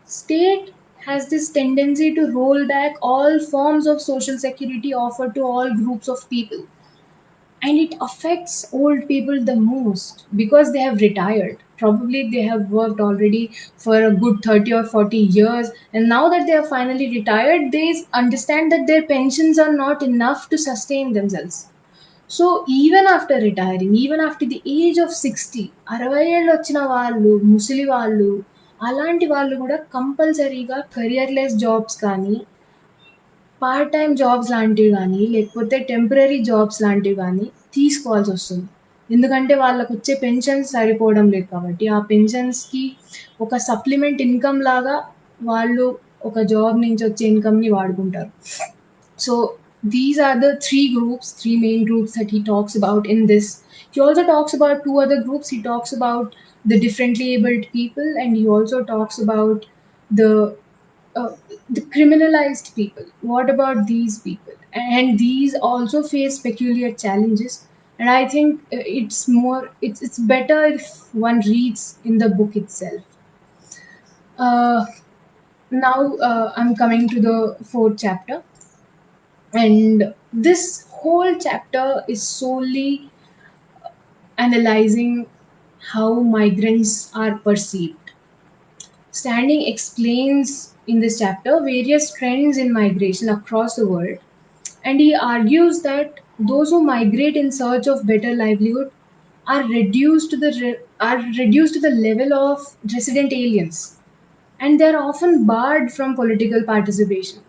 state has this tendency to roll back all forms of social security offered to all groups of people, and it affects old people the most because they have retired. Probably they have worked already for a good 30 or 40 years, and now that they are finally retired, they understand that their pensions are not enough to sustain themselves. So even after retiring, even after the age of 60, 60 ఏళ్ళు వచ్చిన వాళ్ళు, ముసలి వాళ్ళు, అలాంటి వాళ్ళు గూడా కంపల్సరీగా కెరియర్‌లెస్ jobs కానీ, పార్ట్ టైమ్ జాబ్స్ లాంటివి గానీ, లేకపోతే టెంపరరీ జాబ్స్ లాంటివి గానీ తీసుకోవాల్సొస్తుంది. ఎందుకంటే వాళ్ళకొచ్చే పెన్షన్స్ సరిపోవడం లేదు కాబట్టి, ఆ పెన్షన్స్‌కి ఒక సప్లిమెంట్ ఇన్‌కమ్ లాగా వాళ్ళు ఒక జాబ్ నుంచొచ్చే ఇన్‌కమ్‌ని వాడుకుంటారు. So these are the three main groups that he talks about in this. He also talks about two other groups. He talks about the differently abled people, and he also talks about the uh, the criminalized people. What about these people? And these also face peculiar challenges. And I think it's better if one reads in the book itself. Uh, Now I'm coming to the fourth chapter, and this whole chapter is solely analyzing how migrants are perceived. Standing explains in this chapter various trends in migration across the world, and he argues that those who migrate in search of better livelihood are reduced to the level of resident aliens, and they are often barred from political participation.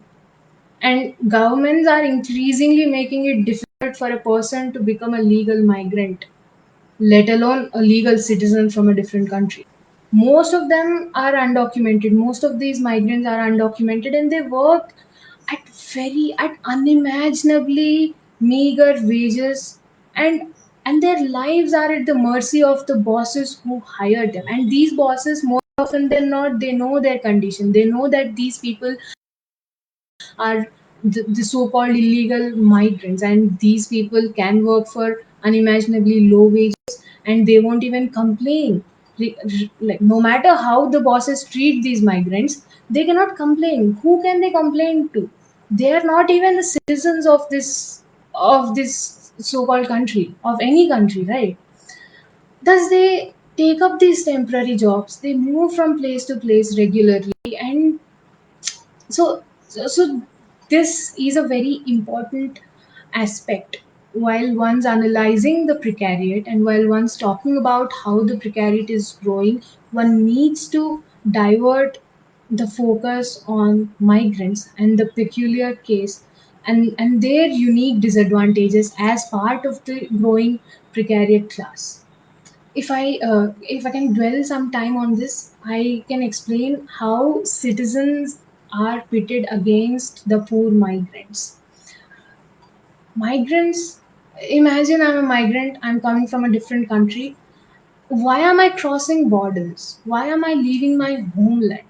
And governments are increasingly making it difficult for a person to become a legal migrant, let alone a legal citizen from a different country. Most of them are undocumented. Most of these migrants are undocumented, and they work at unimaginably meager wages, and their lives are at the mercy of the bosses who hired them. And these bosses, more often than not, they know their condition. They know that these people are the so-called illegal migrants, and these people can work for unimaginably low wages, and they won't even complain. Like, no matter how the bosses treat these migrants, they cannot complain. Who can they complain to? They are not even the citizens of this so-called country, of any country, right? Thus they take up these temporary jobs, they move from place to place regularly, and so this is a very important aspect while one's analyzing the precariat, and while one's talking about how the precariat is growing, one needs to divert the focus on migrants and the peculiar case, and their unique disadvantages as part of the growing precariat class. If I can dwell some time on this, I can explain how citizens are pitted against the poor migrants. Migrants, imagine I'm a migrant, I'm coming from a different country. Why am I crossing borders? Why am I leaving my homeland?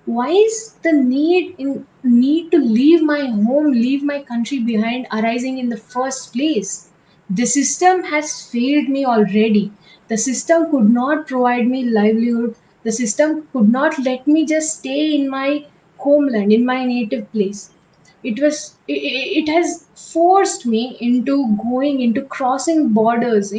Why is the need to leave my home, leave my country behind arising in the first place? The system has failed me already. The system could not provide me livelihood. The system could not let me just stay in my homeland, in my native place. It has forced me into going into crossing borders,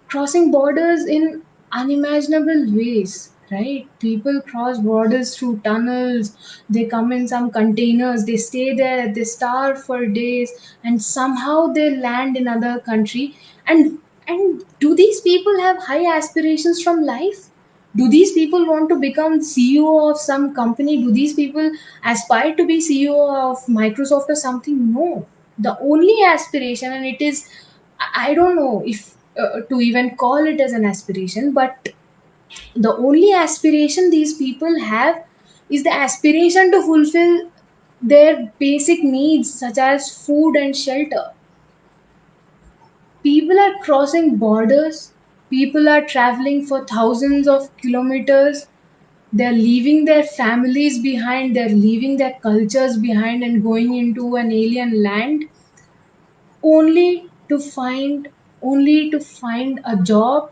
crossing borders in unimaginable ways, right? People cross borders through tunnels, they come in some containers, they stay there, they starve for days, and somehow they land in another country. And do these people have high aspirations from life? Do these people want to become CEO of some company? Do these people aspire to be CEO of Microsoft or something? No. The only aspiration, and it is, I don't know if to even call it as an aspiration, but the only aspiration these people have is the aspiration to fulfill their basic needs, such as food and shelter. People are crossing borders, people are traveling for thousands of kilometers, they're leaving their families behind, they're leaving their cultures behind and going into an alien land, only to find a job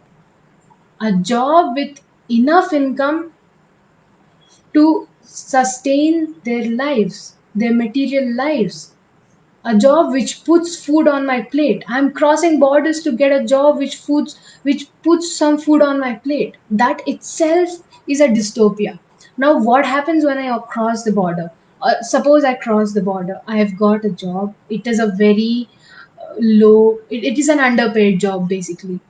with enough income to sustain their lives, their material lives. A job which puts food on my plate. I'm crossing borders to get a job which puts some food on my plate. That itself is a dystopia. Now, what happens when I cross the border? Suppose I cross the border. I have got a job. It is a very low. It is an underpaid job basically.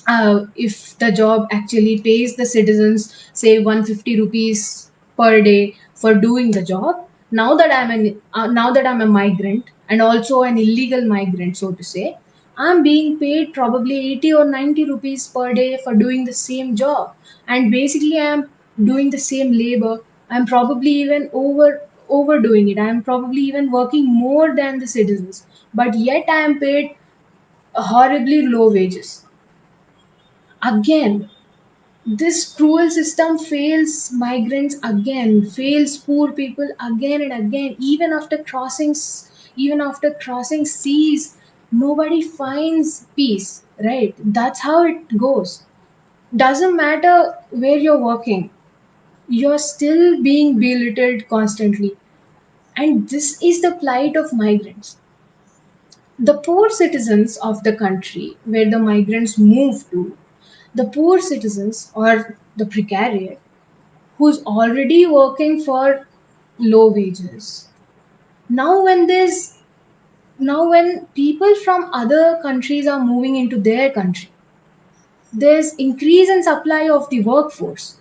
if the job actually pays the citizens say 150 rupees per day for doing the job. Now that I'm a migrant and also an illegal migrant, so to say, I'm being paid probably 80 or 90 rupees per day for doing the same job, and basically I'm doing the same labor. I'm probably even overdoing it. I'm probably even working more than the citizens, but yet I am paid horribly low wages. Again, this cruel system fails migrants again, fails poor people again and again. Even after crossing seas, nobody finds peace. Right? That's how it goes. Doesn't matter where you're working, you're still being belittled constantly. And this is the plight of migrants. The poor citizens of the country where the migrants move to, the poor citizens or the precariat who's already working for low wages. Now when people from other countries are moving into their country, there's increase in supply of the workforce,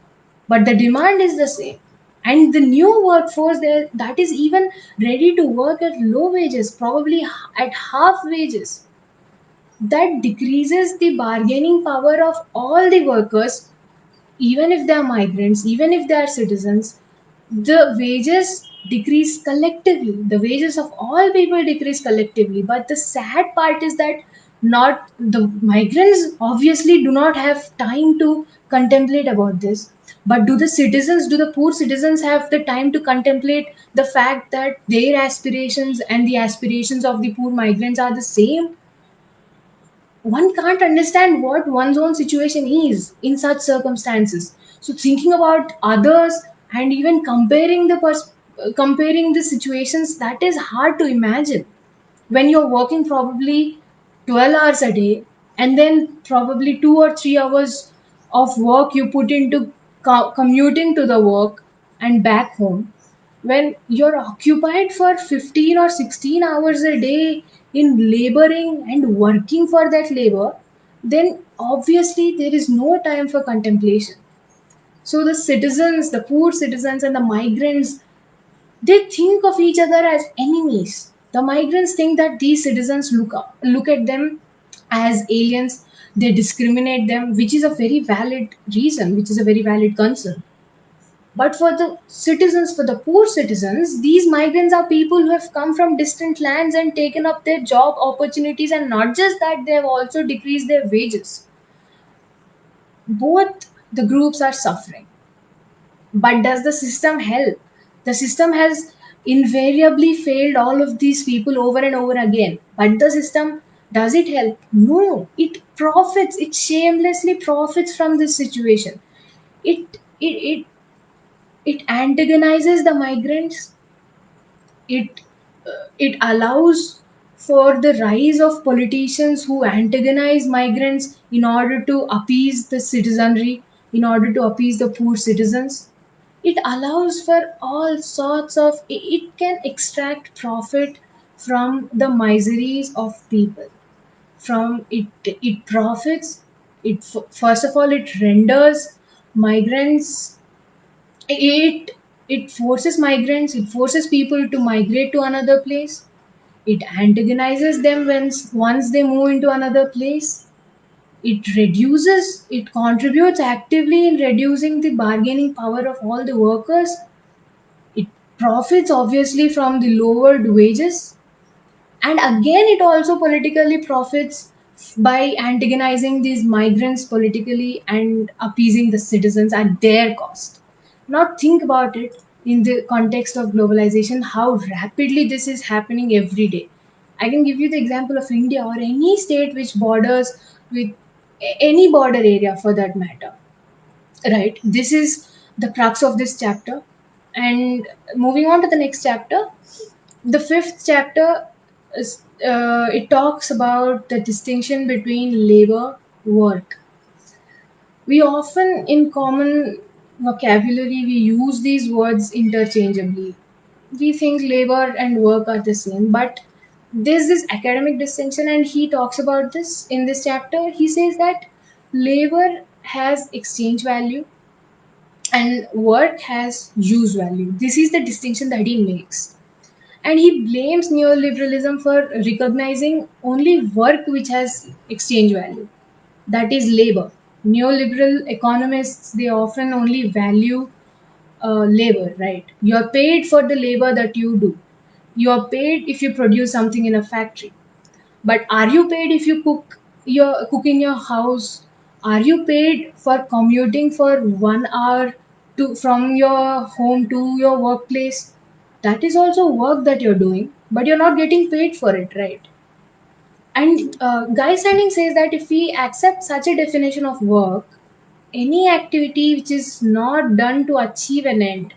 but the demand is the same. And the new workforce there that is even ready to work at low wages, probably at half wages, that decreases the bargaining power of all the workers, even if they are migrants, even if they are citizens. The wages decrease collectively. The wages of all people decrease collectively. But the sad part is that not the migrants obviously do not have time to contemplate about this. But do the poor citizens have the time to contemplate the fact that their aspirations and the aspirations of the poor migrants are the same? One can't understand what one's own situation is in such circumstances. So thinking about others and even comparing the situations, that is hard to imagine when you're working probably 12 hours a day, and then probably 2 or 3 hours of work you put into commuting to the work and back home. When you're occupied for 15 or 16 hours a day in laboring and working for that labor, then obviously there is no time for contemplation. So the citizens, the poor citizens and the migrants, they think of each other as enemies. The migrants think that these citizens look at them as aliens. They discriminate them, which is a very valid reason, which is a very valid concern. But for the citizens, for the poor citizens, these migrants are people who have come from distant lands and taken up their job opportunities, and not just that, they have also decreased their wages. Both the groups are suffering. But does the system help? The system has invariably failed all of these people over and over again. But the system, does it help? No. It profits, it shamelessly profits from this situation. It it it, it antagonizes the migrants. It allows for the rise of politicians who antagonize migrants in order to appease the citizenry, in order to appease the poor citizens. It allows for all sorts of, it can extract profit from the miseries of people. From it profits, first of all it renders migrants, it it forces people to migrate to another place. It antagonizes them once they move into another place. It contributes actively in reducing the bargaining power of all the workers. It profits obviously from the lowered wages. And again, it also politically profits by antagonizing these migrants politically and appeasing the citizens at their cost. Now, think about it in the context of globalization, how rapidly this is happening every day. I can give you the example of India or any state which borders with any border area for that matter. Right? This is the crux of this chapter. And moving on to the next chapter, the fifth chapter is, it talks about the distinction between labor work. We often in common vocabulary we use these words interchangeably. We think labor and work are the same, but there's this academic distinction, and he talks about this in this chapter. He says that Labor has exchange value and work has use value. This is the distinction that he makes. And he blames neoliberalism for recognizing only work which has exchange value, that is labor. Neoliberal economists, they often only value labor, right? You're paid for the labor that you do. You're paid if you produce something in a factory. But are you paid if you cook in your house? Are you paid for commuting for 1 hour to from your home to your workplace? That is also work that you're doing, but you're not getting paid for it, right? And Guy Standing says that if we accept such a definition of work, any activity which is not done to achieve an end,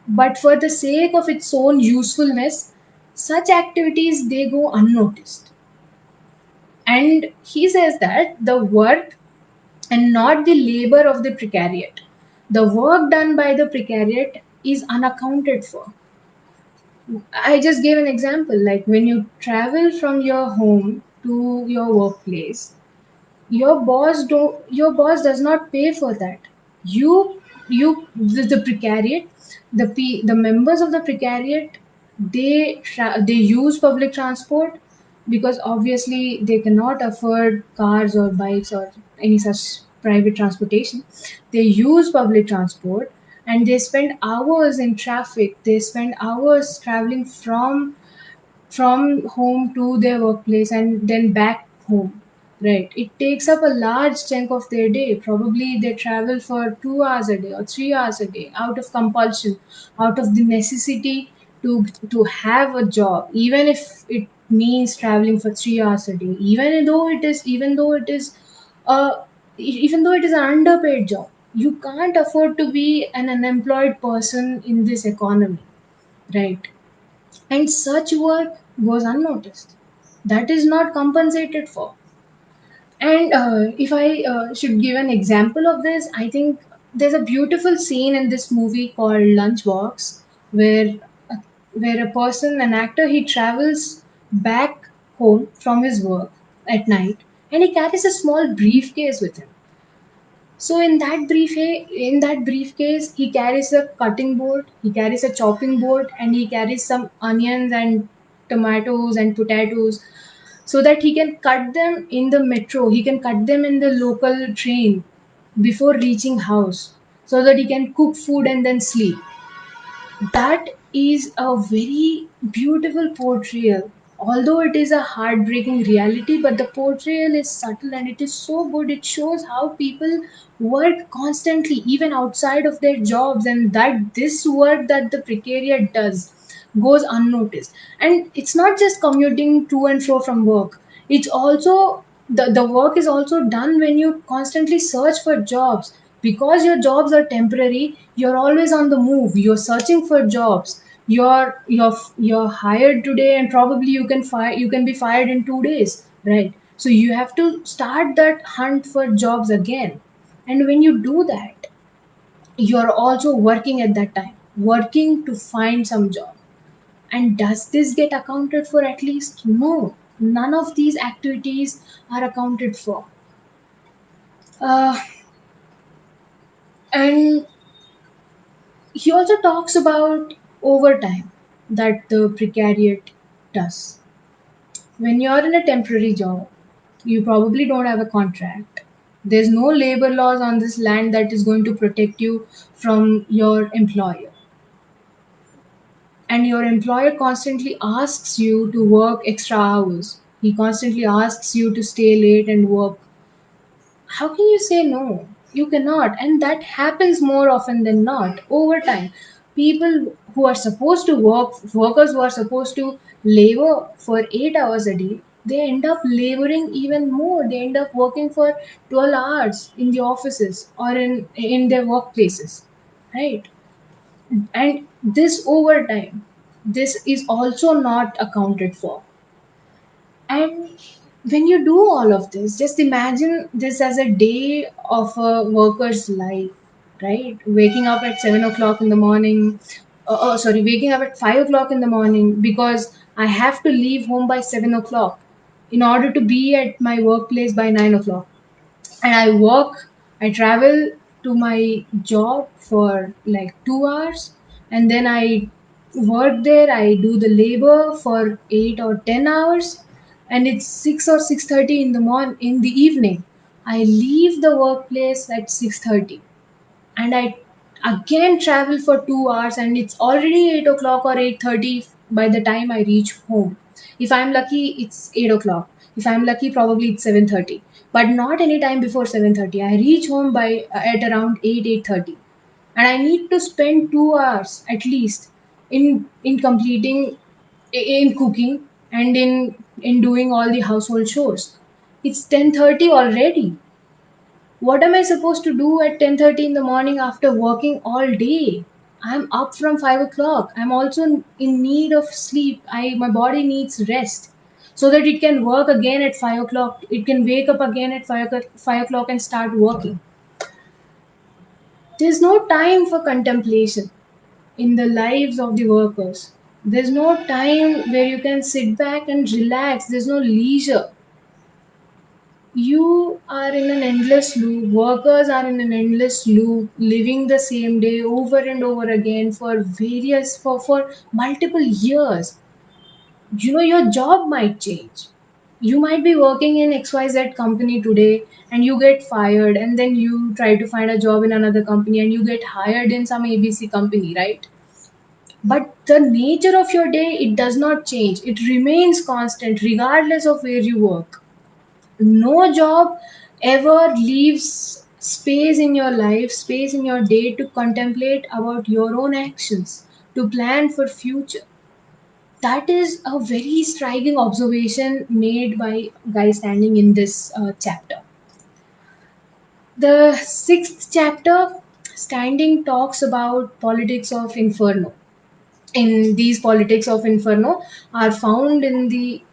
but for the sake of its own usefulness, such activities they go unnoticed. And he says that the work and not the labor of the precariat. The work done by the precariat is unaccounted for. I just gave an example like when you travel from your home to your workplace, your boss does not pay for that. You the precariat, the members of the precariat, they use public transport because obviously they cannot afford cars or bikes or any such private transportation. They use public transport and they spend hours in traffic, they spend hours traveling from home to their workplace and then back home, right? It takes up a large chunk of their day. Probably they travel for 2 hours a day or 3 hours a day out of compulsion, out of the necessity to have a job, even if it means traveling for 3 hours a day, uh, even though it is an underpaid job. You can't afford to be an unemployed person in this economy, right? And such work goes unnoticed. That is not compensated for. And if I should give an example of this, I think there's a beautiful scene in this movie called Lunchbox, where where a person, an actor, he travels back home from his work at night, and he carries a small briefcase with him. So in that briefcase, he carries a cutting board, he carries a chopping board, and he carries some onions and tomatoes and potatoes, so that he can cut them in the metro. He can cut them in the local train before reaching house, so that he can cook food and then sleep. That is a very beautiful portrayal. Although it is a heartbreaking reality, but the portrayal is subtle and it is so good. It shows how people work constantly, even outside of their jobs, and that this work that the precariat does goes unnoticed. And it's not just commuting to and fro from work, it's also the work is also done when you constantly search for jobs. Because your jobs are temporary, you're always on the move, you're searching for jobs. You're hired today and probably you can be fired in 2 days, right? So you have to start that hunt for jobs again. And when you do that, you're also working at that time, working to find some job. And does this get accounted for at least? No, none of these activities are accounted for. Uh, and he also talks about overtime that the precariat does. When you're in a temporary job, you probably don't have a contract. There's no labor laws on this land that is going to protect you from your employer. And your employer constantly asks you to work extra hours. He constantly asks you to stay late and work. How can you say no? You cannot. And that happens more often than not over time. People who are supposed to workers who are supposed to labor for 8 hours a day, they end up laboring even more. They end up working for 12 hours in the offices or in their workplaces. Right? And this overtime, this is also not accounted for. And when you do all of this, just imagine this as a day of a worker's life, right? Waking up at 7 o'clock in the morning, waking up at 5 o'clock in the morning because I have to leave home by 7 o'clock in order to be at my workplace by 9 o'clock. and I work, I travel to my job for like 2 hours, and then I work there, I do the labor for 8 or 10 hours, and it's 6 or 6:30 in the in the evening. I leave the workplace at 6:30, and I again travel for 2 hours, and it's already 8 o'clock or 8:30 by the time I reach home. If I'm lucky, it's 8 o'clock. If I'm lucky, probably it's 7:30. But not any time before 7:30. I reach home by at around 8:30, and I need to spend 2 hours at least in completing in cooking and in doing all the household chores. It's 10:30 already. What am I supposed to do at 10:30 in the morning after working all day? I'm up from 5 o'clock. I'm also in need of sleep. My body needs rest so that it can work again at 5 o'clock. It can wake up again at 5 o'clock and start working. There's no time for contemplation in the lives of the workers. There's no time where you can sit back and relax. There's no leisure. You are in an endless loop. Workers are in an endless loop, living the same day over and over again for multiple years. You know, your job might change. You might be working in XYZ company today, and you get fired, and then you try to find a job in another company and you get hired in some ABC company, right? But the nature of your day, it does not change. It remains constant regardless of where you work. No job ever leaves space in your life, space in your day to contemplate about your own actions, to plan for future. That is a very striking observation made by guy standing in this chapter. The sixth chapter, standing, talks about politics of inferno. In these politics of inferno are found in the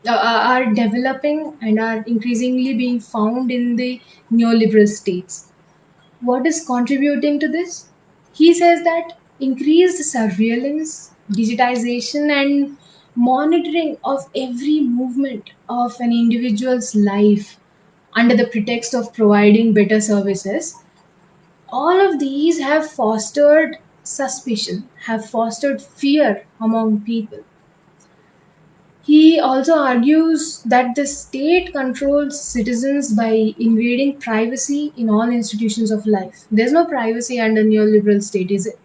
are developing and are increasingly being found in the neoliberal states. What is contributing to this? He says that increased surveillance, digitization, and monitoring of every movement of an individual's life under the pretext of providing better services, all of these have fostered suspicion, have fostered fear among people. He also argues that the state controls citizens by invading privacy in all institutions of life. There's no privacy under neoliberal state, is it?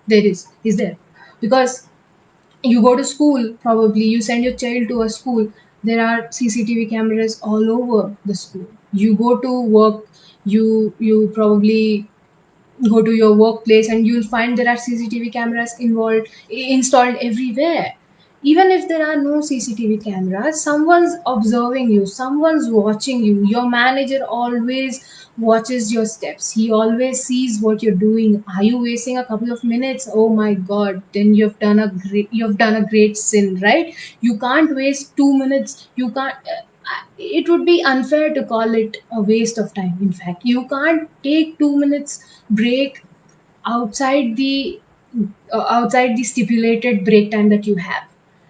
Is there? Because you go to school, probably you send your child to a school, there are CCTV cameras all over the school. You go to work, you probably go to your workplace and you'll find there are CCTV cameras installed everywhere. Even if there are no CCTV cameras, someone's observing you, someone's watching you. Your manager always watches your steps. He always sees what you're doing. Are you wasting a couple of minutes? Oh my god, then you've done a great sin, right? You can't waste 2 minutes. You can't It would be unfair to call it a waste of time. In fact, you can't take 2 minutes break outside the stipulated break time that you have.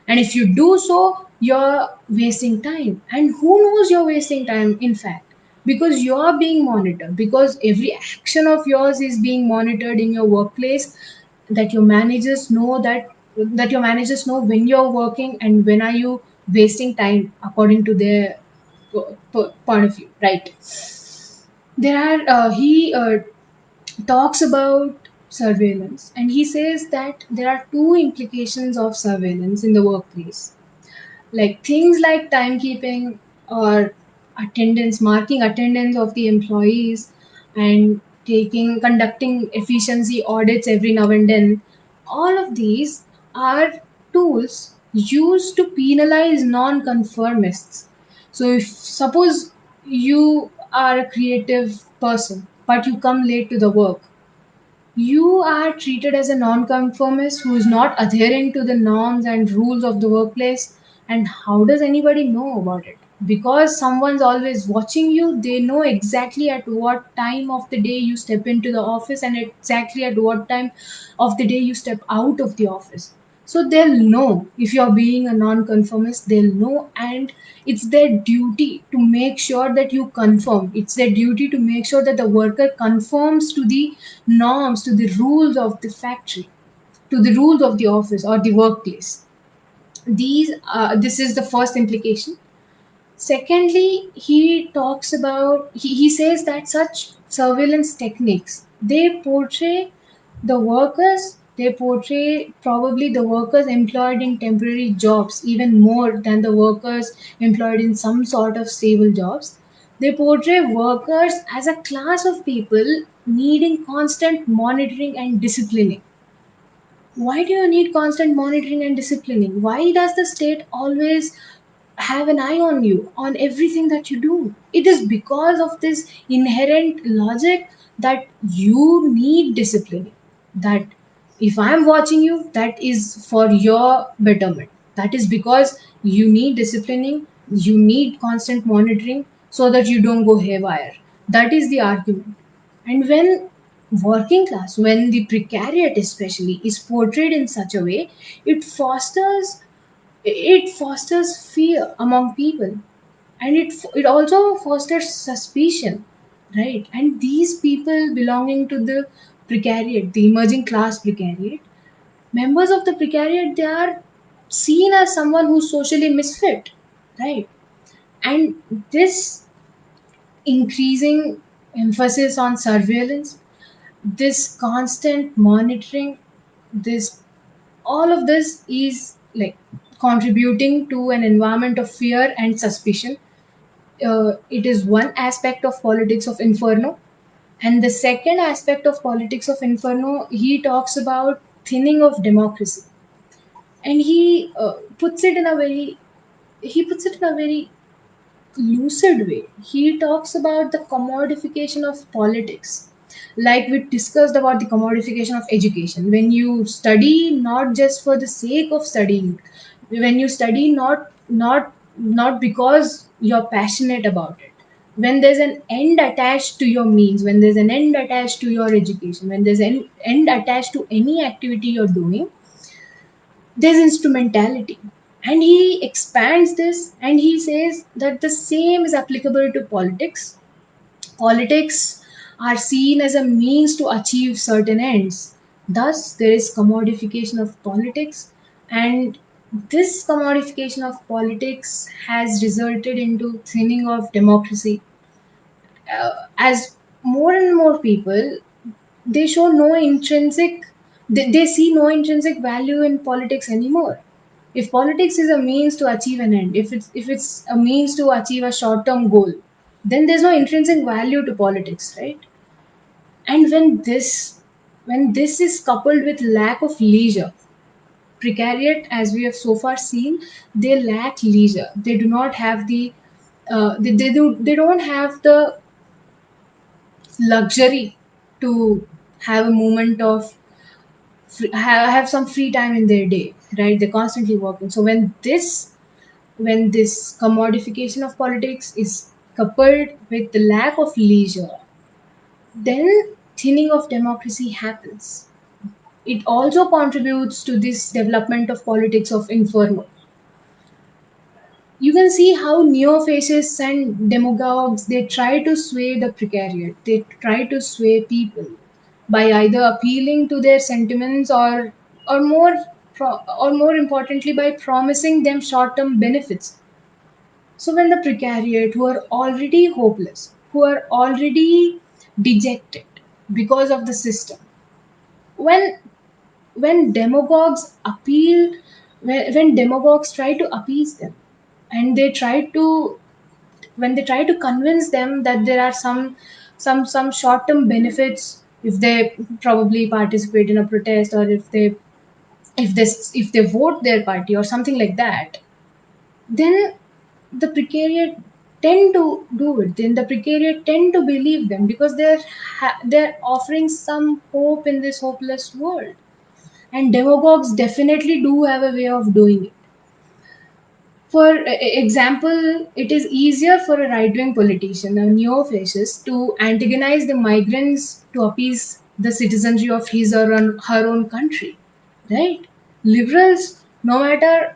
And if you do so, you're wasting time. And who knows you're wasting time, in fact, because you're being monitored, because every action of yours is being monitored in your workplace, that your managers know that your managers know when you're working and when are you wasting time according to their point of view, right? There are he talks about surveillance, and he says that there are two implications of surveillance in the workplace, like things like timekeeping or attendance, marking attendance of the employees, and taking conducting efficiency audits every now and then. All of these are tools used to penalize non-conformists. So if suppose you are a creative person but you come late to the work, you are treated as a nonconformist who is not adhering to the norms and rules of the workplace. And how does anybody know about it? Because someone's always watching you, they know exactly at what time of the day you step into the office and exactly at what time of the day you step out of the office. So they'll know if you're being a non-conformist, they'll know, and it's their duty to make sure that you conform. It's their duty to make sure that the worker conforms to the norms, to the rules of the factory, to the rules of the office or the workplace. This is the first implication. Secondly, he talks about he says that such surveillance techniques, they portray they portray probably the workers employed in temporary jobs even more than the workers employed in some sort of stable jobs. They portray workers as a class of people needing constant monitoring and disciplining. Why do you need constant monitoring and disciplining? Why does the state always have an eye on you, on everything that you do? It is because of this inherent logic that you need disciplining. That if I'm watching you, that is for your betterment. That is because you need disciplining, you need constant monitoring so that you don't go haywire. That is the argument. And when working class, when the precariat especially is portrayed in such a way, it fosters it fosters fear among people, and it also fosters suspicion, right? And these people belonging to the precariat, the emerging class precariat, members of the precariat, they are seen as someone who's socially misfit, right? And this increasing emphasis on surveillance, this constant monitoring, this all of this is like contributing to an environment of fear and suspicion. It is one aspect of politics of inferno. And the second aspect of politics of inferno, he talks about thinning of democracy. And he puts it in a very lucid way. He talks about the commodification of politics. Like we discussed about the commodification of education. When you study not just for the sake of studying, when you study not because you're passionate about it. When there's an end attached to your means, when there's an end attached to your education, when there's an end attached to any activity you're doing, there's instrumentality. And he expands this and he says that the same is applicable to politics. Politics are seen as a means to achieve certain ends. Thus, there is commodification of politics, and this commodification of politics has resulted into thinning of democracy. As more and more people, they show no intrinsic they see no intrinsic value in politics anymore. If politics is a means to achieve an end, if it's a means to achieve a short term goal, then there's no intrinsic value to politics, right? And when this is coupled with lack of leisure, precariat, as we have so far seen, they lack leisure. They do not have the they don't have the luxury to have a moment of have some free time in their day, right? They're constantly working. So when this commodification of politics is coupled with the lack of leisure, then thinning of democracy happens. It also contributes to this development of politics of inferno. You can see how neo-fascists and demagogues, they try to sway the precariat. They try to sway people by either appealing to their sentiments or or more importantly by promising them short-term benefits. So when the precariat, who are already hopeless, who are already dejected because of the system, when when demagogues appeal when demagogues try to appease them, and they try to when they try to convince them that there are some short term benefits if they probably participate in a protest, or if they vote their party or something like that, then the precariat tend to do it. Then the precariat tend to believe them because they're offering some hope in this hopeless world. And demagogues definitely do have a way of doing it. For example, it is easier for a right-wing politician, a neo-fascist, to antagonize the migrants to appease the citizenry of his or her own country, right? Liberals, no matter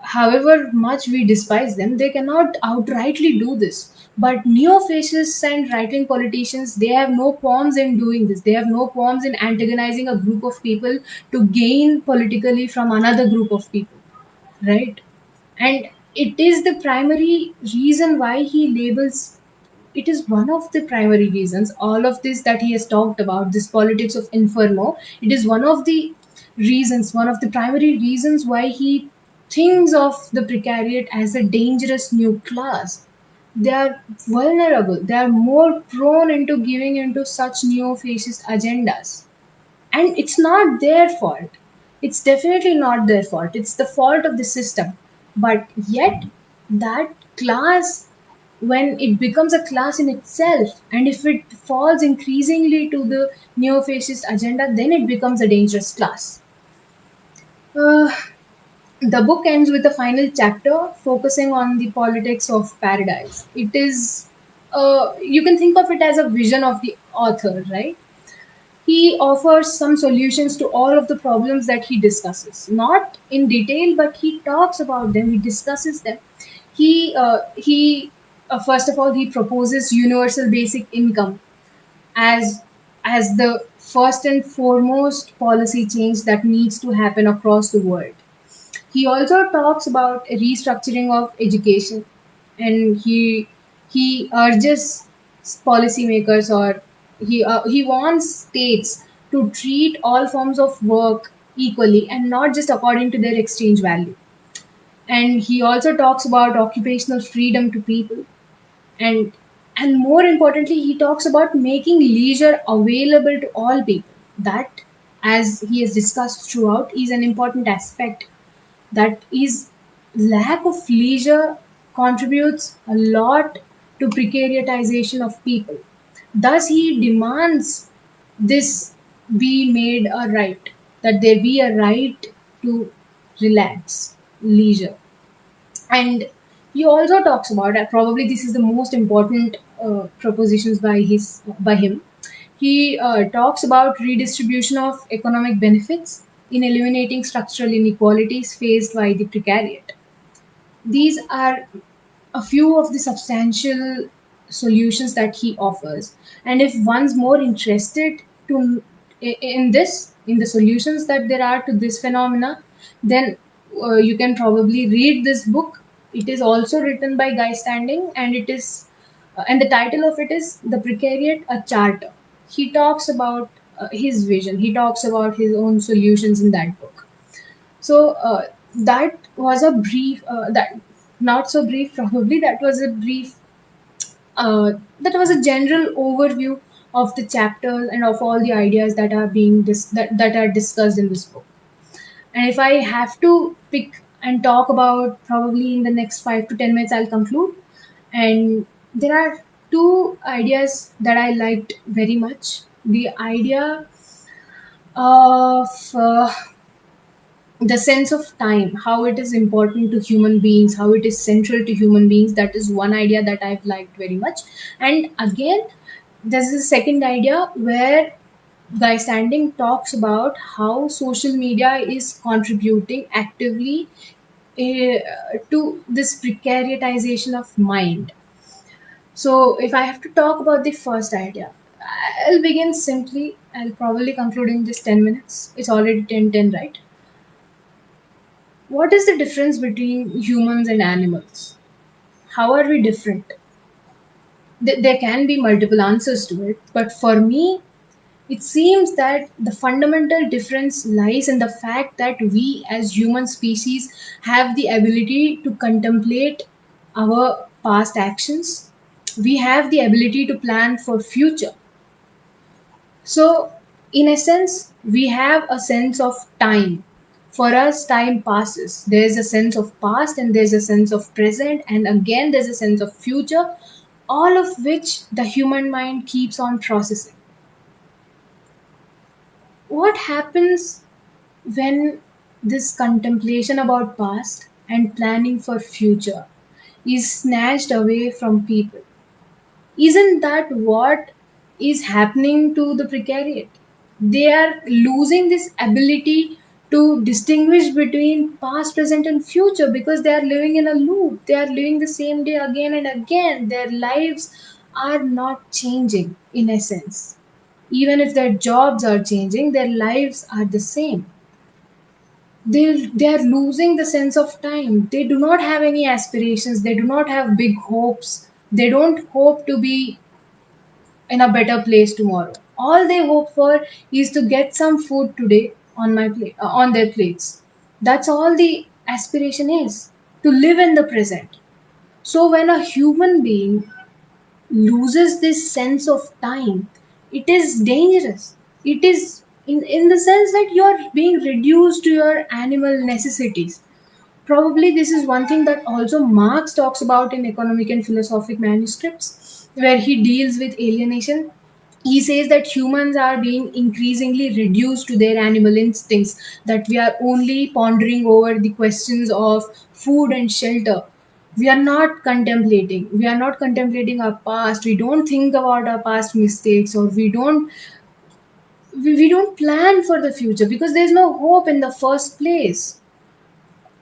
however much we despise them, they cannot outrightly do this. But neo-fascists and right-wing politicians, they have no qualms in doing this. They have no qualms in antagonizing a group of people to gain politically from another group of people, right? And it is the primary reason why he labels, it is one of the primary reasons, all of this that he has talked about, this politics of inferno, it is one of the reasons, one of the primary reasons why he thinks of the precariat as a dangerous new class. They are vulnerable, they are more prone into giving into such neo-fascist agendas, and it's not their fault. It's definitely not their fault. It's the fault of the system. But yet, that class, when it becomes a class in itself, and if it falls increasingly to the neo fascist agenda, then it becomes a dangerous class. Uh, the book ends with a final chapter focusing on the politics of paradise. It is, you can think of it as a vision of the author, right? He offers some solutions to all of the problems that he discusses, not in detail, but he talks about them, he discusses them. He first of all, he proposes universal basic income as the first and foremost policy change that needs to happen across the world. He also talks about restructuring of education, and he urges policymakers, or he wants states to treat all forms of work equally and not just according to their exchange value. And he also talks about occupational freedom to people, and more importantly, he talks about making leisure available to all people. That, as he has discussed throughout, is an important aspect. That is, lack of leisure contributes a lot to precariatization of people. Thus he demands this be made a right, that there be a right to relax, leisure. And he also talks about, probably this is the most important propositions by him. He talks about redistribution of economic benefits in eliminating structural inequalities faced by the precariat. These are a few of the substantial solutions that he offers. And if one's more interested to in this, in the solutions that there are to this phenomena, then you can probably read this book. It is also written by Guy Standing, and it is and the title of it is The Precariat, a Charter. He talks about his vision, he talks about his own solutions in that book. So that was a brief, that not so brief, probably that was a brief, that was a general overview of the chapters and of all the ideas that are that are discussed in this book. And if I have to pick and talk about, probably in the next 5 to 10 minutes, I'll conclude. And there are two ideas that I liked very much. The idea of the sense of time, how it is important to human beings, how it is central to human beings, that is one idea that I've liked very much. And again, there's a second idea where Guy Standing talks about how social media is contributing actively to this precariatization of mind. So if I have to talk about the first idea, I'll begin simply. I'll probably conclude in just 10 minutes. It's already 10:10, right? What is the difference between humans and animals? How are we different? There can be multiple answers to it, but for me, it seems that the fundamental difference lies in the fact that we as human species have the ability to contemplate our past actions. We have the ability to plan for future. So, in a sense, we have a sense of time. For us, time passes. There's a sense of past, and there's a sense of present, and again, there's a sense of future, all of which the human mind keeps on processing. What happens when this contemplation about past and planning for future is snatched away from people? Isn't that what is happening to the precariat? They are losing this ability to distinguish between past, present, and future, because they are living in a loop. They are living the same day again and again. Their lives are not changing in essence. Even if their jobs are changing, their lives are the same. They are losing the sense of time. They do not have any aspirations. They do not have big hopes. They don't hope to be in a better place tomorrow. All they hope for is to get some food today on my plate, on their plates. That's all the aspiration is, to live in the present. So when a human being loses this sense of time, it is dangerous. It is in the sense that you're being reduced to your animal necessities. Probably this is one thing that also Marx talks about in economic and philosophic manuscripts, where he deals with alienation. He says that humans are being increasingly reduced to their animal instincts, that we are only pondering over the questions of food and shelter. We are not contemplating our past. We don't think about our past mistakes, or we don't plan for the future because there's no hope in the first place.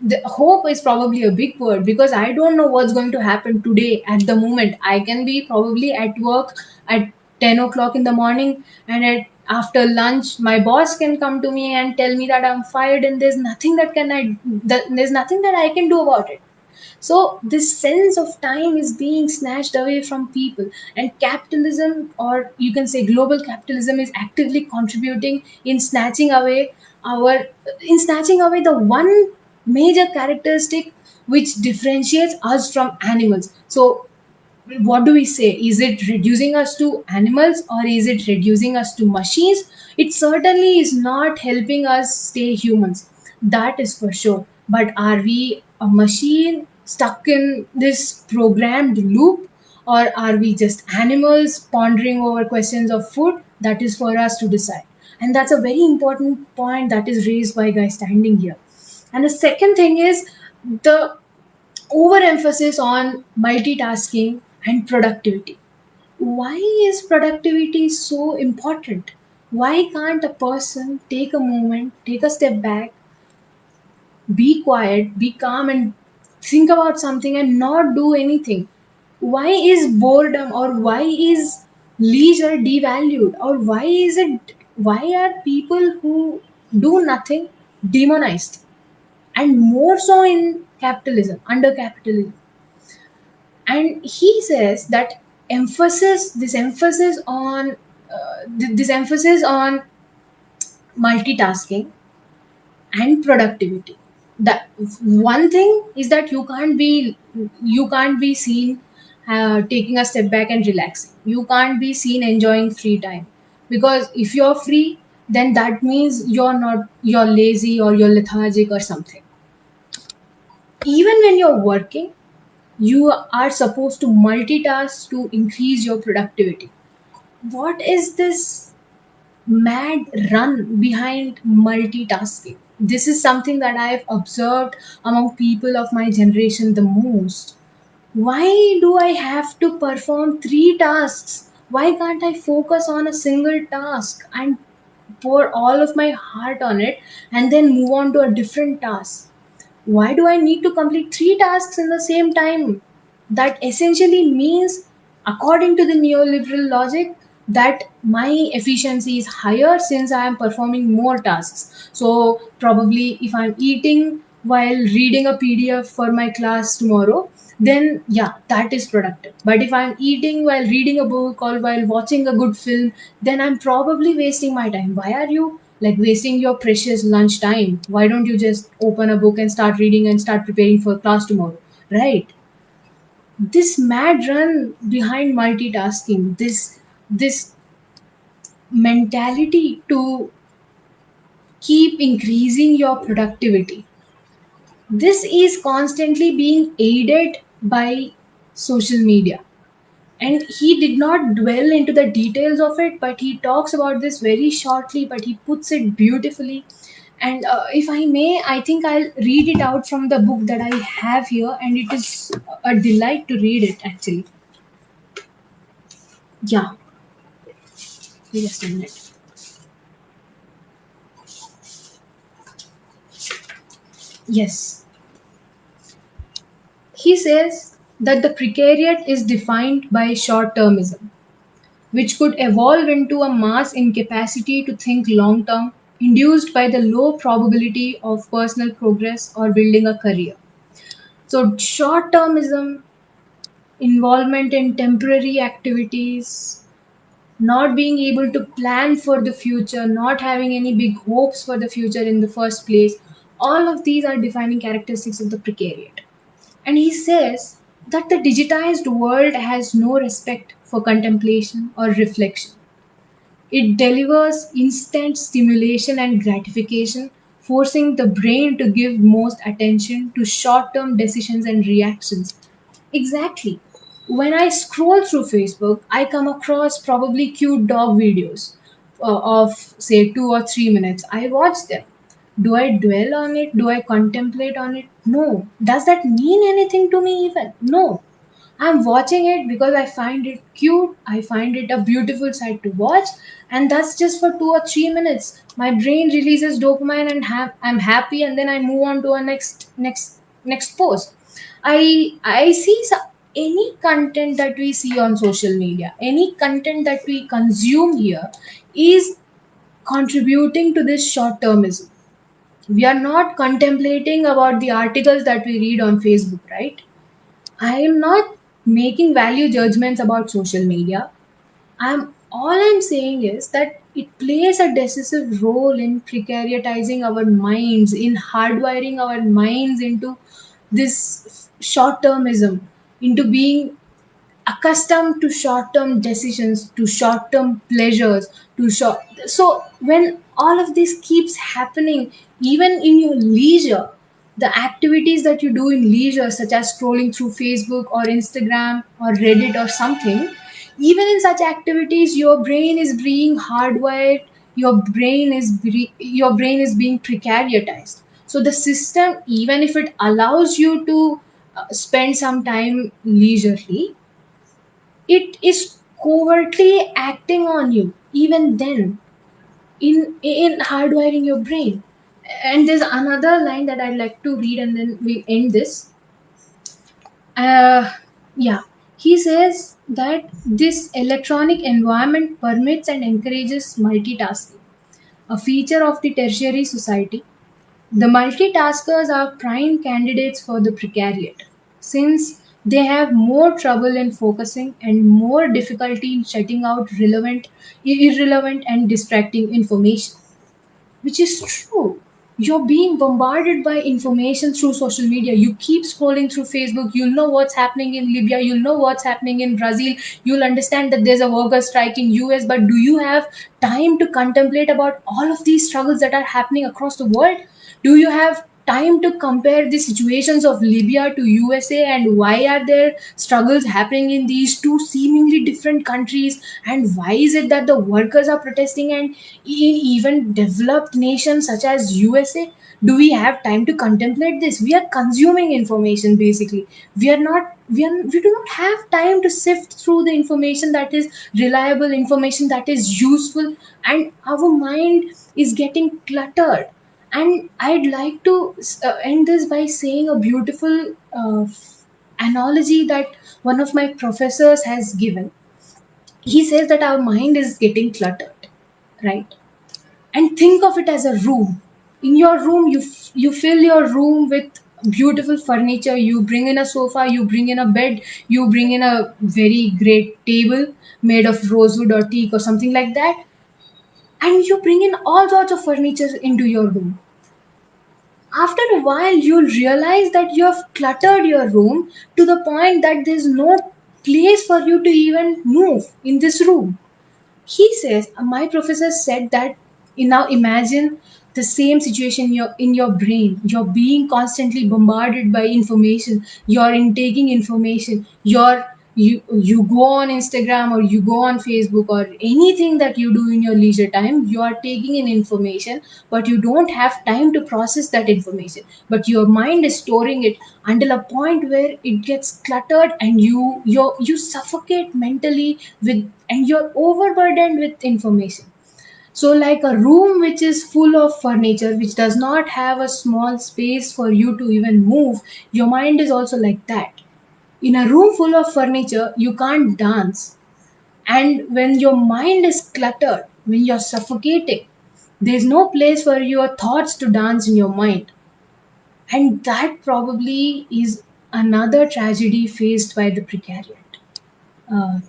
The hope is probably a big word, because I don't know what's going to happen today at the moment. I can be probably at work at 10 o'clock in the morning, and after lunch my boss can come to me and tell me that I'm fired, and there's nothing that I can do about it. So this sense of time is being snatched away from people, and capitalism, or you can say global capitalism, is actively contributing in our snatching away the one major characteristic which differentiates us from animals. So what do we say? Is it reducing us to animals, or is it reducing us to machines? It certainly is not helping us stay humans, that is for sure. But are we a machine stuck in this programmed loop, or are we just animals pondering over questions of food? That is for us to decide. And that's a very important point that is raised by guy standing here. And the second thing is the overemphasis on multitasking and productivity. Why is productivity so important? Why can't a person take a moment, take a step back, be quiet, be calm, and think about something and not do anything? Why is boredom, or why is leisure devalued, or why are people who do nothing demonized? And more so in capitalism, under capitalism. And he says that this emphasis on multitasking and productivity. That one thing is that you can't be seen taking a step back and relaxing. You can't be seen enjoying free time, because if you're free, then that means you're lazy, or you're lethargic or something. Even when you're working, you are supposed to multitask to increase your productivity. What is this mad run behind multitasking? This is something that I've observed among people of my generation the most. Why do I have to perform three tasks? Why can't I focus on a single task and pour all of my heart on it and then move on to a different task? Why do I need to complete three tasks in the same time? That essentially means, according to the neoliberal logic, that my efficiency is higher since I am performing more tasks. So, probably if I'm eating while reading a PDF for my class tomorrow, then yeah, that is productive. But if I'm eating while reading a book or while watching a good film, then I'm probably wasting my time. Why are you like wasting your precious lunch time? Why don't you just open a book and start reading and start preparing for class tomorrow? Right? This mad run behind multitasking, this mentality to keep increasing your productivity, this is constantly being aided by social media. And he did not dwell into the details of it, but he talks about this very shortly, but he puts it beautifully. And if I may, I think I'll read it out from the book that I have here, and it is a delight to read it actually. Yeah, just a minute. Yes, he says that the precariat is defined by short termism, which could evolve into a mass incapacity to think long term, induced by the low probability of personal progress or building a career. So, short termism, involvement in temporary activities, not being able to plan for the future, not having any big hopes for the future in the first place, all of these are defining characteristics of the precariat. And he says that the digitized world has no respect for contemplation or reflection. It delivers instant stimulation and gratification, forcing the brain to give most attention to short term decisions and reactions. Exactly. When I scroll through Facebook, I come across probably cute dog videos of, say, 2 or 3 minutes. I watch them. Do I dwell on it? Do I contemplate on it? No. Does that mean anything to me even? No. I'm watching it because I find it cute. I find it a beautiful sight to watch, and that's just for 2 or 3 minutes. My brain releases dopamine, and I'm happy, and then I move on to a next post. I see any content that we see on social media, any content that we consume here, is contributing to this short termism. We are not contemplating about the articles that we read on Facebook, right? I am not making value judgments about social media. I'm saying is that it plays a decisive role in precariatizing our minds, in hardwiring our minds into this short termism, into being accustomed to short-term decisions, to short-term pleasures, to short. So when all of this keeps happening, even in your leisure, the activities that you do in leisure, such as scrolling through Facebook or Instagram or Reddit or something, even in such activities, your brain is being hardwired. Your brain is being precariatized. So the system, even if it allows you to spend some time leisurely, it is covertly acting on you even then, in hardwiring your brain. And there's another line that I'd like to read, and then we end this. uh, yeah, he says that this electronic environment permits and encourages multitasking, a feature of the tertiary society. The multitaskers are prime candidates for the precariat, since they have more trouble in focusing and more difficulty in shutting out irrelevant and distracting information, which is true. You're being bombarded by information through social media. You keep scrolling through Facebook, you'll know what's happening in Libya, you'll know what's happening in Brazil, you'll understand that there's a worker strike in US, but do you have time to contemplate about all of these struggles that are happening across the world? Do you have time to compare the situations of Libya to USA, and why are there struggles happening in these two seemingly different countries, and why is it that the workers are protesting, and in even developed nations such as USA? Do we have time to contemplate this? We are consuming information basically. We do not have time to sift through the information that is reliable, information that is useful, and our mind is getting cluttered. And I'd like to end this by saying a beautiful analogy that one of my professors has given. He says that our mind is getting cluttered, right? And think of it as a room. In your room, you fill your room with beautiful furniture. You bring in a sofa, you bring in a bed, you bring in a very great table made of rosewood or teak or something like that, and you bring in all sorts of furniture into your room. After a while, you'll realize that you have cluttered your room to the point that there's no place for you to even move in this room. He says, my professor said that, now imagine the same situation in your brain. You're being constantly bombarded by information, you're intaking information, you go on Instagram or you go on Facebook or anything that you do in your leisure time. You are taking in information, but you don't have time to process that information, but your mind is storing it until a point where it gets cluttered, and you suffocate mentally with, and you're overburdened with information. So, like a room which is full of furniture, which does not have a small space for you to even move, your mind is also like that. In a room full of furniture, you can't dance. And when your mind is cluttered, when you're suffocating, there's no place for your thoughts to dance in your mind. And that probably is another tragedy faced by the precariat.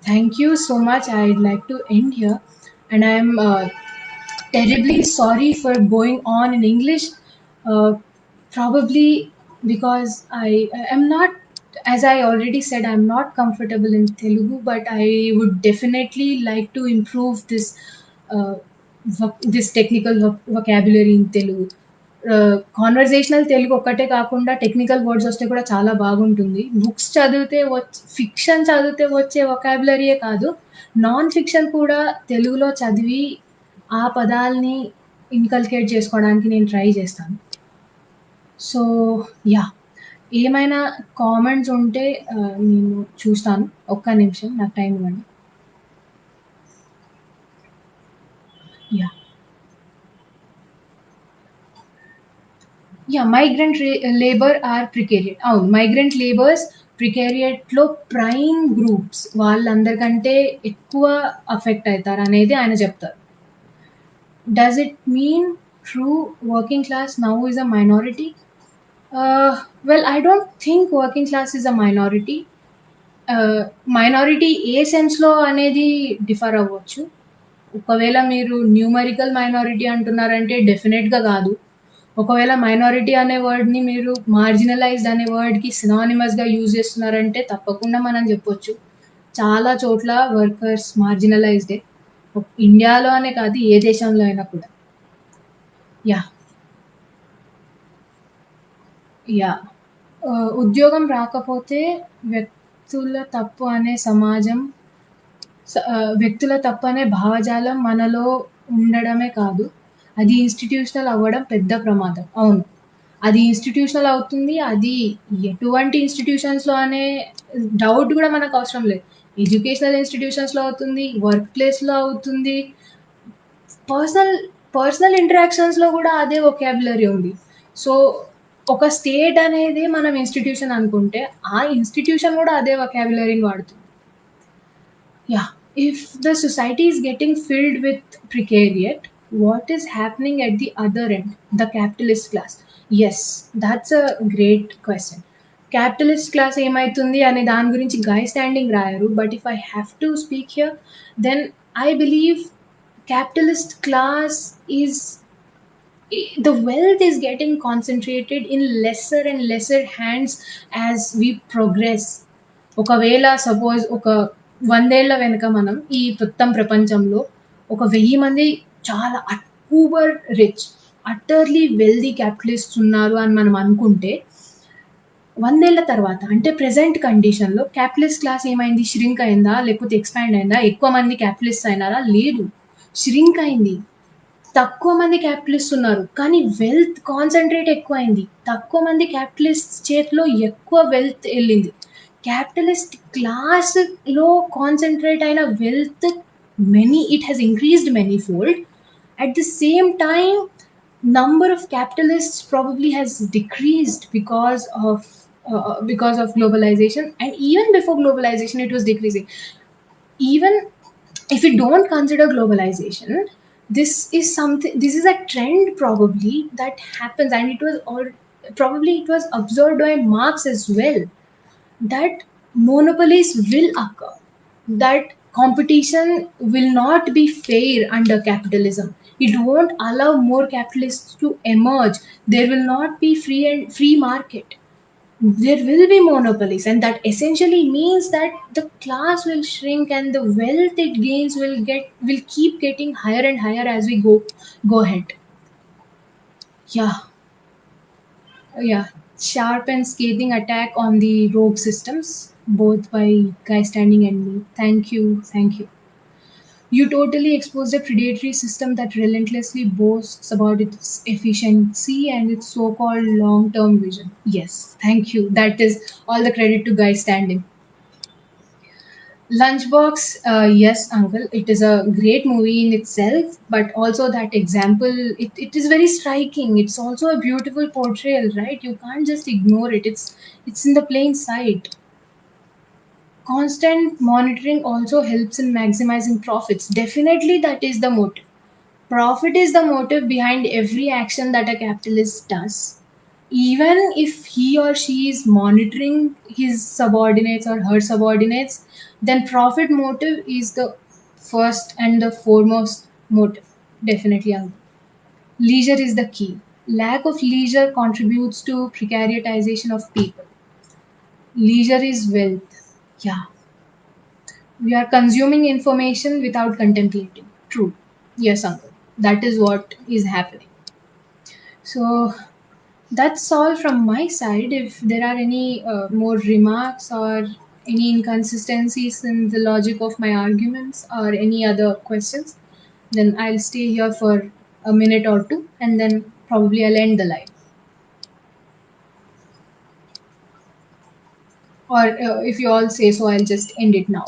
Thank you so much. I'd like to end here. And I'm terribly sorry for going on in English. Uh, Probably because I am not, as I already said, I'm not comfortable in Telugu, but I would definitely like to improve this uh, this technical vocabulary in Telugu. Conversational Telugu ఒక్కటే కాకుండా technical words వస్తే కూడా చాలా బాగుంటుంది. Books చదివితే fiction చదివితే వచ్చే వొకాబులరీయే కాదు, నాన్ ఫిక్షన్ కూడా తెలుగులో చదివి ఆ పదాల్ని ఇన్కల్కేట్ చేసుకోవడానికి నేను ట్రై చేస్తాను. So yeah! ఏమైనా కామెంట్స్ ఉంటే నేను చూస్తాను. ఒక్క నిమిషం నాకు టైం ఇవ్వండి. Yeah! Migrant labour or precariat. అవును. మైగ్రెంట్ లేబర్స్ ప్రికేరియట్‌లో ప్రైమ్ గ్రూప్స్ వాళ్ళందరికంటే ఎక్కువ అఫెక్ట్ అయితారనేది ఆయన చెప్తారు. Does it mean true working class now is a minority? Well I don't think working class is a minority. Minority ఏ సెన్స్‌లో అనేది డిఫర్ అవ్వచ్చు. ఒకవేళ మీరు న్యూమరికల్ మైనారిటీ అంటున్నారంటే డెఫినిట్‌గా కాదు. ఒకవేళ మైనారిటీ అనే వర్డ్‌ని మీరు మార్జినలైజ్డ్ అనే వర్డ్‌కి సినానిమస్‌గా యూజ్ చేస్తున్నారంటే తప్పకుండా మనం చెప్పొచ్చు. చాలా చోట్ల వర్కర్స్ మార్జినలైజ్డే. ఇండియాలో అనే కాదు, ఏ దేశంలో అయినా కూడా. యాహ్! యాహ్! ఉద్యోగం రాకపోతే వ్యక్తుల తప్పు అనే సమాజం వ్యక్తుల తప్పనే భావజాలం మనలో ఉండడమే కాదు, అది ఇన్‌స్టిట్యూషనల్ అవ్వడం పెద్ద ప్రమాదం. అవును. అది ఇన్‌స్టిట్యూషనల్ అవుతుంది. అది ఎటువంటి ఇన్‌స్టిట్యూషన్స్‌లో అనే డౌట్ గూడా మనకవసరం లేదు. ఎడ్యుకేషనల్ ఇన్‌స్టిట్యూషన్స్‌లో అవుతుంది, వర్క్ ప్లేస్‌లో అవుతుంది. పర్సనల్ పర్సనల్ ఇంటరాక్షన్స్‌లో గూడా అదే వొకాబులరీ ఉంది. సో, ఒక స్టేట్ అనేది మనం ఇన్‌స్టిట్యూషన్ అనుకుంటే, ఆ ఇన్‌స్టిట్యూషన్ గూడా అదే వొకాబులరీని వాడుతుంది. Yeah, if the society is getting filled with precariat, what is happening at the other end, the capitalist class? Yes, that's a great question. Capitalist class ఏమైతుంది అనే దాని గురించి గై స్టాండింగ్ రాయరు. But if I have to speak here, then I believe capitalist class is the wealth is getting concentrated in lesser and lesser hands as we progress. ఒకవేళ suppose ఒక 100 ఏళ్ల వెనక మనం ఈ మొత్తం ప్రపంచంలో ఒక 1000 మంది చాలా ఊబర్ రిచ్, అట్టర్‌లీ వెల్తీ క్యాపిటలిస్ట్స్ ఉన్నారు అని మనం అనుకుంటే, 100 ఏళ్ల తర్వాత అంటే ప్రెజెంట్ కండిషన్‌లో క్యాపిటలిస్ట్ క్లాస్ ఏమైంది? ష్రింక్ అయిందా? లేకపోతే ఎక్స్‌పాండ్ అయిందా? ఎక్కువ మంది క్యాపిటలిస్ట్స్ అయినారా? లేదు. ష్రింక్ అయింది. తక్కువ మంది క్యాపిటలిస్ట్ ఉన్నారు. కానీ వెల్త్ కాన్సంట్రేట్ ఎక్కువైంది. తక్కువ మంది క్యాపిటలిస్ట్స్ చేతిలో ఎక్కువ వెల్త్ ఎళ్ళింది. క్యాపిటలిస్ట్ క్లాస్‌లో కాన్సంట్రేట్ అయిన wealth it has increased many fold. At the same time, number of capitalists probably has decreased because of globalization, and even before globalization it was decreasing. Even if we don't consider globalization, this is a trend probably that happens, and it was all probably it was observed by Marx as well, that monopolies will occur, that competition will not be fair under capitalism. It won't allow more capitalists to emerge. There will not be free market. There will be monopolies, and that essentially means that the class will shrink and the wealth it gains will keep getting higher and higher as we go ahead. Yeah, yeah. Sharp and scathing attack on the rogue systems, both by Guy Standing and me. Thank you. You totally exposed a predatory system that relentlessly boasts about its efficiency and its so-called long-term vision. Yes, thank you. That is all the credit to Guy Standing. Lunchbox, yes, uncle. It is a great movie in itself, but also that example, it is very striking. It's also a beautiful portrayal, right? You can't just ignore it. It's in the plain sight. Constant monitoring also helps in maximizing profits. Definitely, that is the motive. Profit is the motive behind every action that a capitalist does. Even if he or she is monitoring his subordinates or her subordinates, then profit motive is the first and the foremost motive. Definitely, uncle. Leisure is the key. Lack of leisure contributes to precaritization of people. Leisure is wealth. Yeah. We are consuming information without contemplating. True. Yes, uncle. That is what is happening. So that's all from my side. If there are any more remarks or any inconsistencies in the logic of my arguments or any other questions, then I'll stay here for a minute or two and then probably I'll end the live. Or if you all say so, I'll just end it now.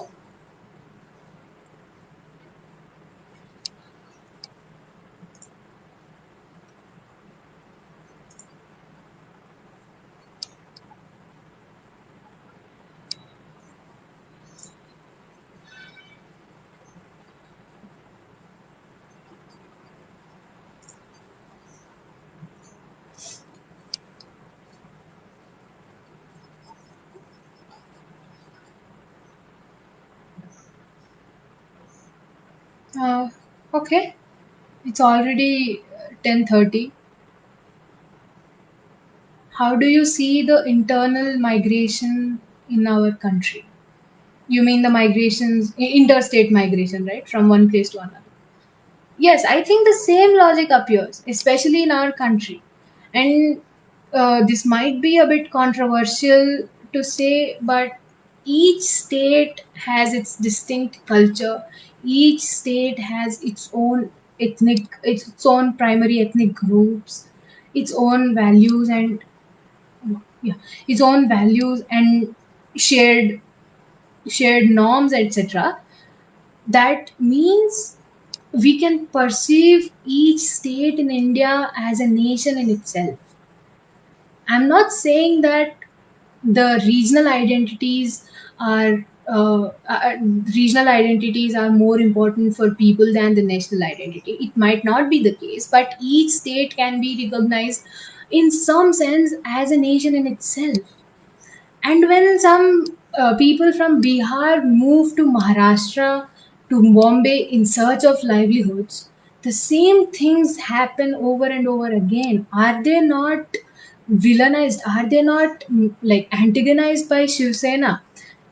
Uh, okay, it's already 10:30. How do you see the internal migration in our country? You mean the migrations, interstate migration, right? From one place to another. Yes, I think the same logic appears, especially in our country. And this might be a bit controversial to say, but each state has its distinct culture. Each state has its own primary ethnic groups, its own values and yeah, its own values and shared shared norms, etc. That means we can perceive each state in India as a nation in itself. I'm not saying that the are regional identities are more important for people than the national identity. It might not be the case, but each state can be recognized in some sense as a nation in itself. And when some people from Bihar move to Maharashtra, to Bombay in search of livelihoods, the same things happen over and over again. Are they not villainized? Are they not like antagonized by Shiv Sena?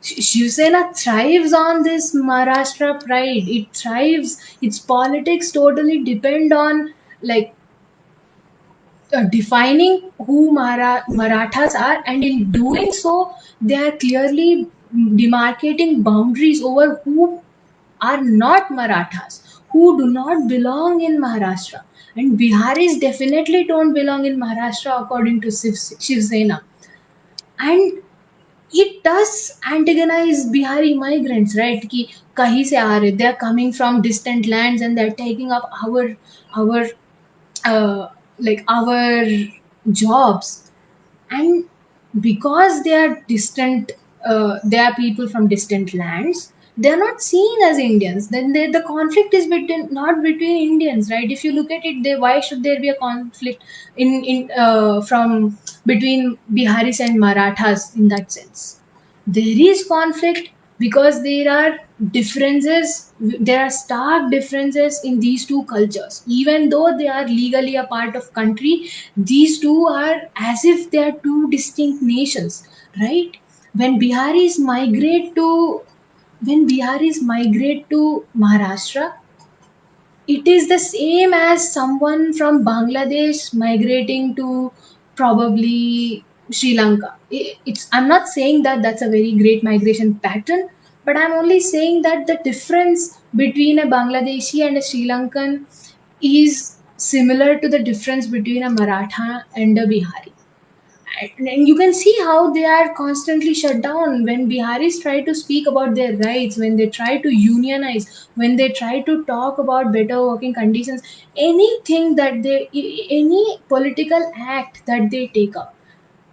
Shiv Sena thrives on this Maharashtra pride. It thrives. Its politics totally depend on like defining who Marathas are, and in doing so, they are clearly demarcating boundaries over who are not Marathas, who do not belong in Maharashtra. And Biharis definitely don't belong in Maharashtra according to Shiv Sena. And it does antagonize Bihari migrants, right? Ki kahi se aa rahe, they are coming from distant lands and they're taking up our uh, our jobs. And because they are distant, they are people from distant lands, they're not seen as Indians. Then the conflict is between not between Indians, right? If you look at it, why should there be a conflict in from between Biharis and Marathas in that sense? There is conflict because there are differences, there are stark differences in these two cultures. Even though they are legally a part of country, these two are as if they are two distinct nations, right? when biharis migrate to when Biharis migrate to Maharashtra, it is the same as someone from Bangladesh migrating to probably Sri Lanka. I'm not saying that that's a very great migration pattern, but I'm only saying that the difference between a Bangladeshi and a Sri Lankan is similar to the difference between a Maratha and a Bihari. And you can see how they are constantly shut down when Biharis try to speak about their rights, when they try to unionize, when they try to talk about better working conditions, anything that any political act that they take up,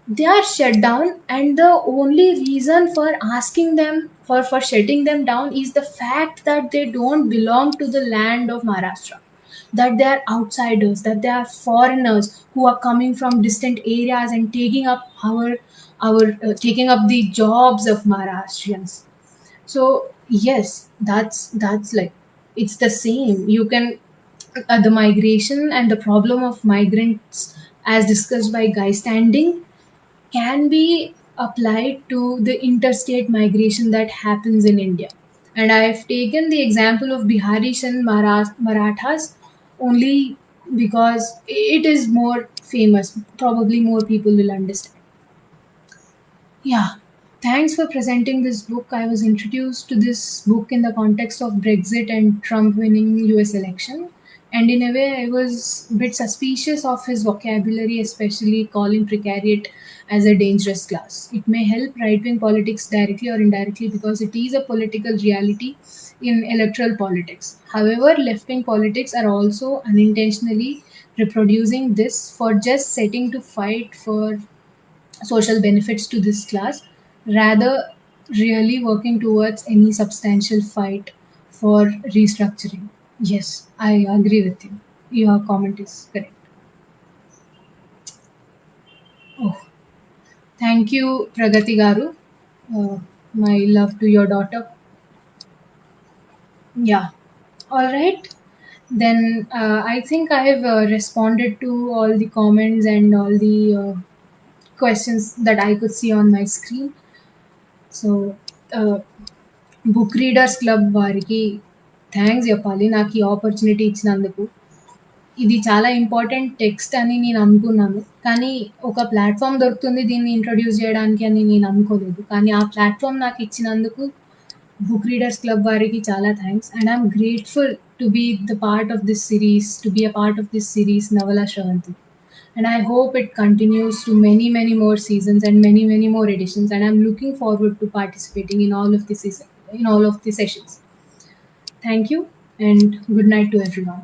they are shut down. And the only reason for asking them for shutting them down is the fact that they don't belong to the land of Maharashtra, that they are outsiders, that they are foreigners who are coming from distant areas and taking up our taking up the jobs of Maharashtrians. So yes, that's like, it's the same. You can the migration and the problem of migrants, as discussed by Guy Standing, can be applied to the interstate migration that happens in India. And I've taken the example of Biharis and Marathas only because it is more famous. Probably more people will understand. Yeah. Thanks for presenting this book. I was introduced to this book in the context of Brexit and Trump winning US election. And in a way, I was a bit suspicious of his vocabulary, especially calling precariat as a dangerous class. It may help right wing politics directly or indirectly because it is a political reality in electoral politics. However, left wing politics are also unintentionally reproducing this for just setting to fight for social benefits to this class, rather really working towards any substantial fight for restructuring. Yes, I agree with you. Your comment is correct. Oh, thank you, Pragati Garu. My love to your daughter. Yeah. All right. Then I think I have responded to all the comments and all the questions that I could see on my screen. So, uh, book readers club వారికి thanks చెప్పాలి నాకు ఈ opportunity ఇచ్చినందుకు. ఇది చాలా important text అని నేను అనుకున్నాను. కానీ ఒక ప్లాట్‌ఫార్మ్ దొరుకుతుంది దీన్ని ఇంట్రొడ్యూస్ చేయడానికి అని నేను అనుకోలేదు. కానీ ఆ ప్లాట్‌ఫార్మ్ నాకు ఇచ్చినందుకు బుక్ రీడర్స్ క్లబ్ వారికి చాలా thanks. And I am grateful to be the part of this series, to be a part of this series 'నవల స్రవంతి'. And I hope it continues to many, many more seasons and many, many more editions. And I'm looking forward to participating in all of the sessions. Thank you, and good night to everyone.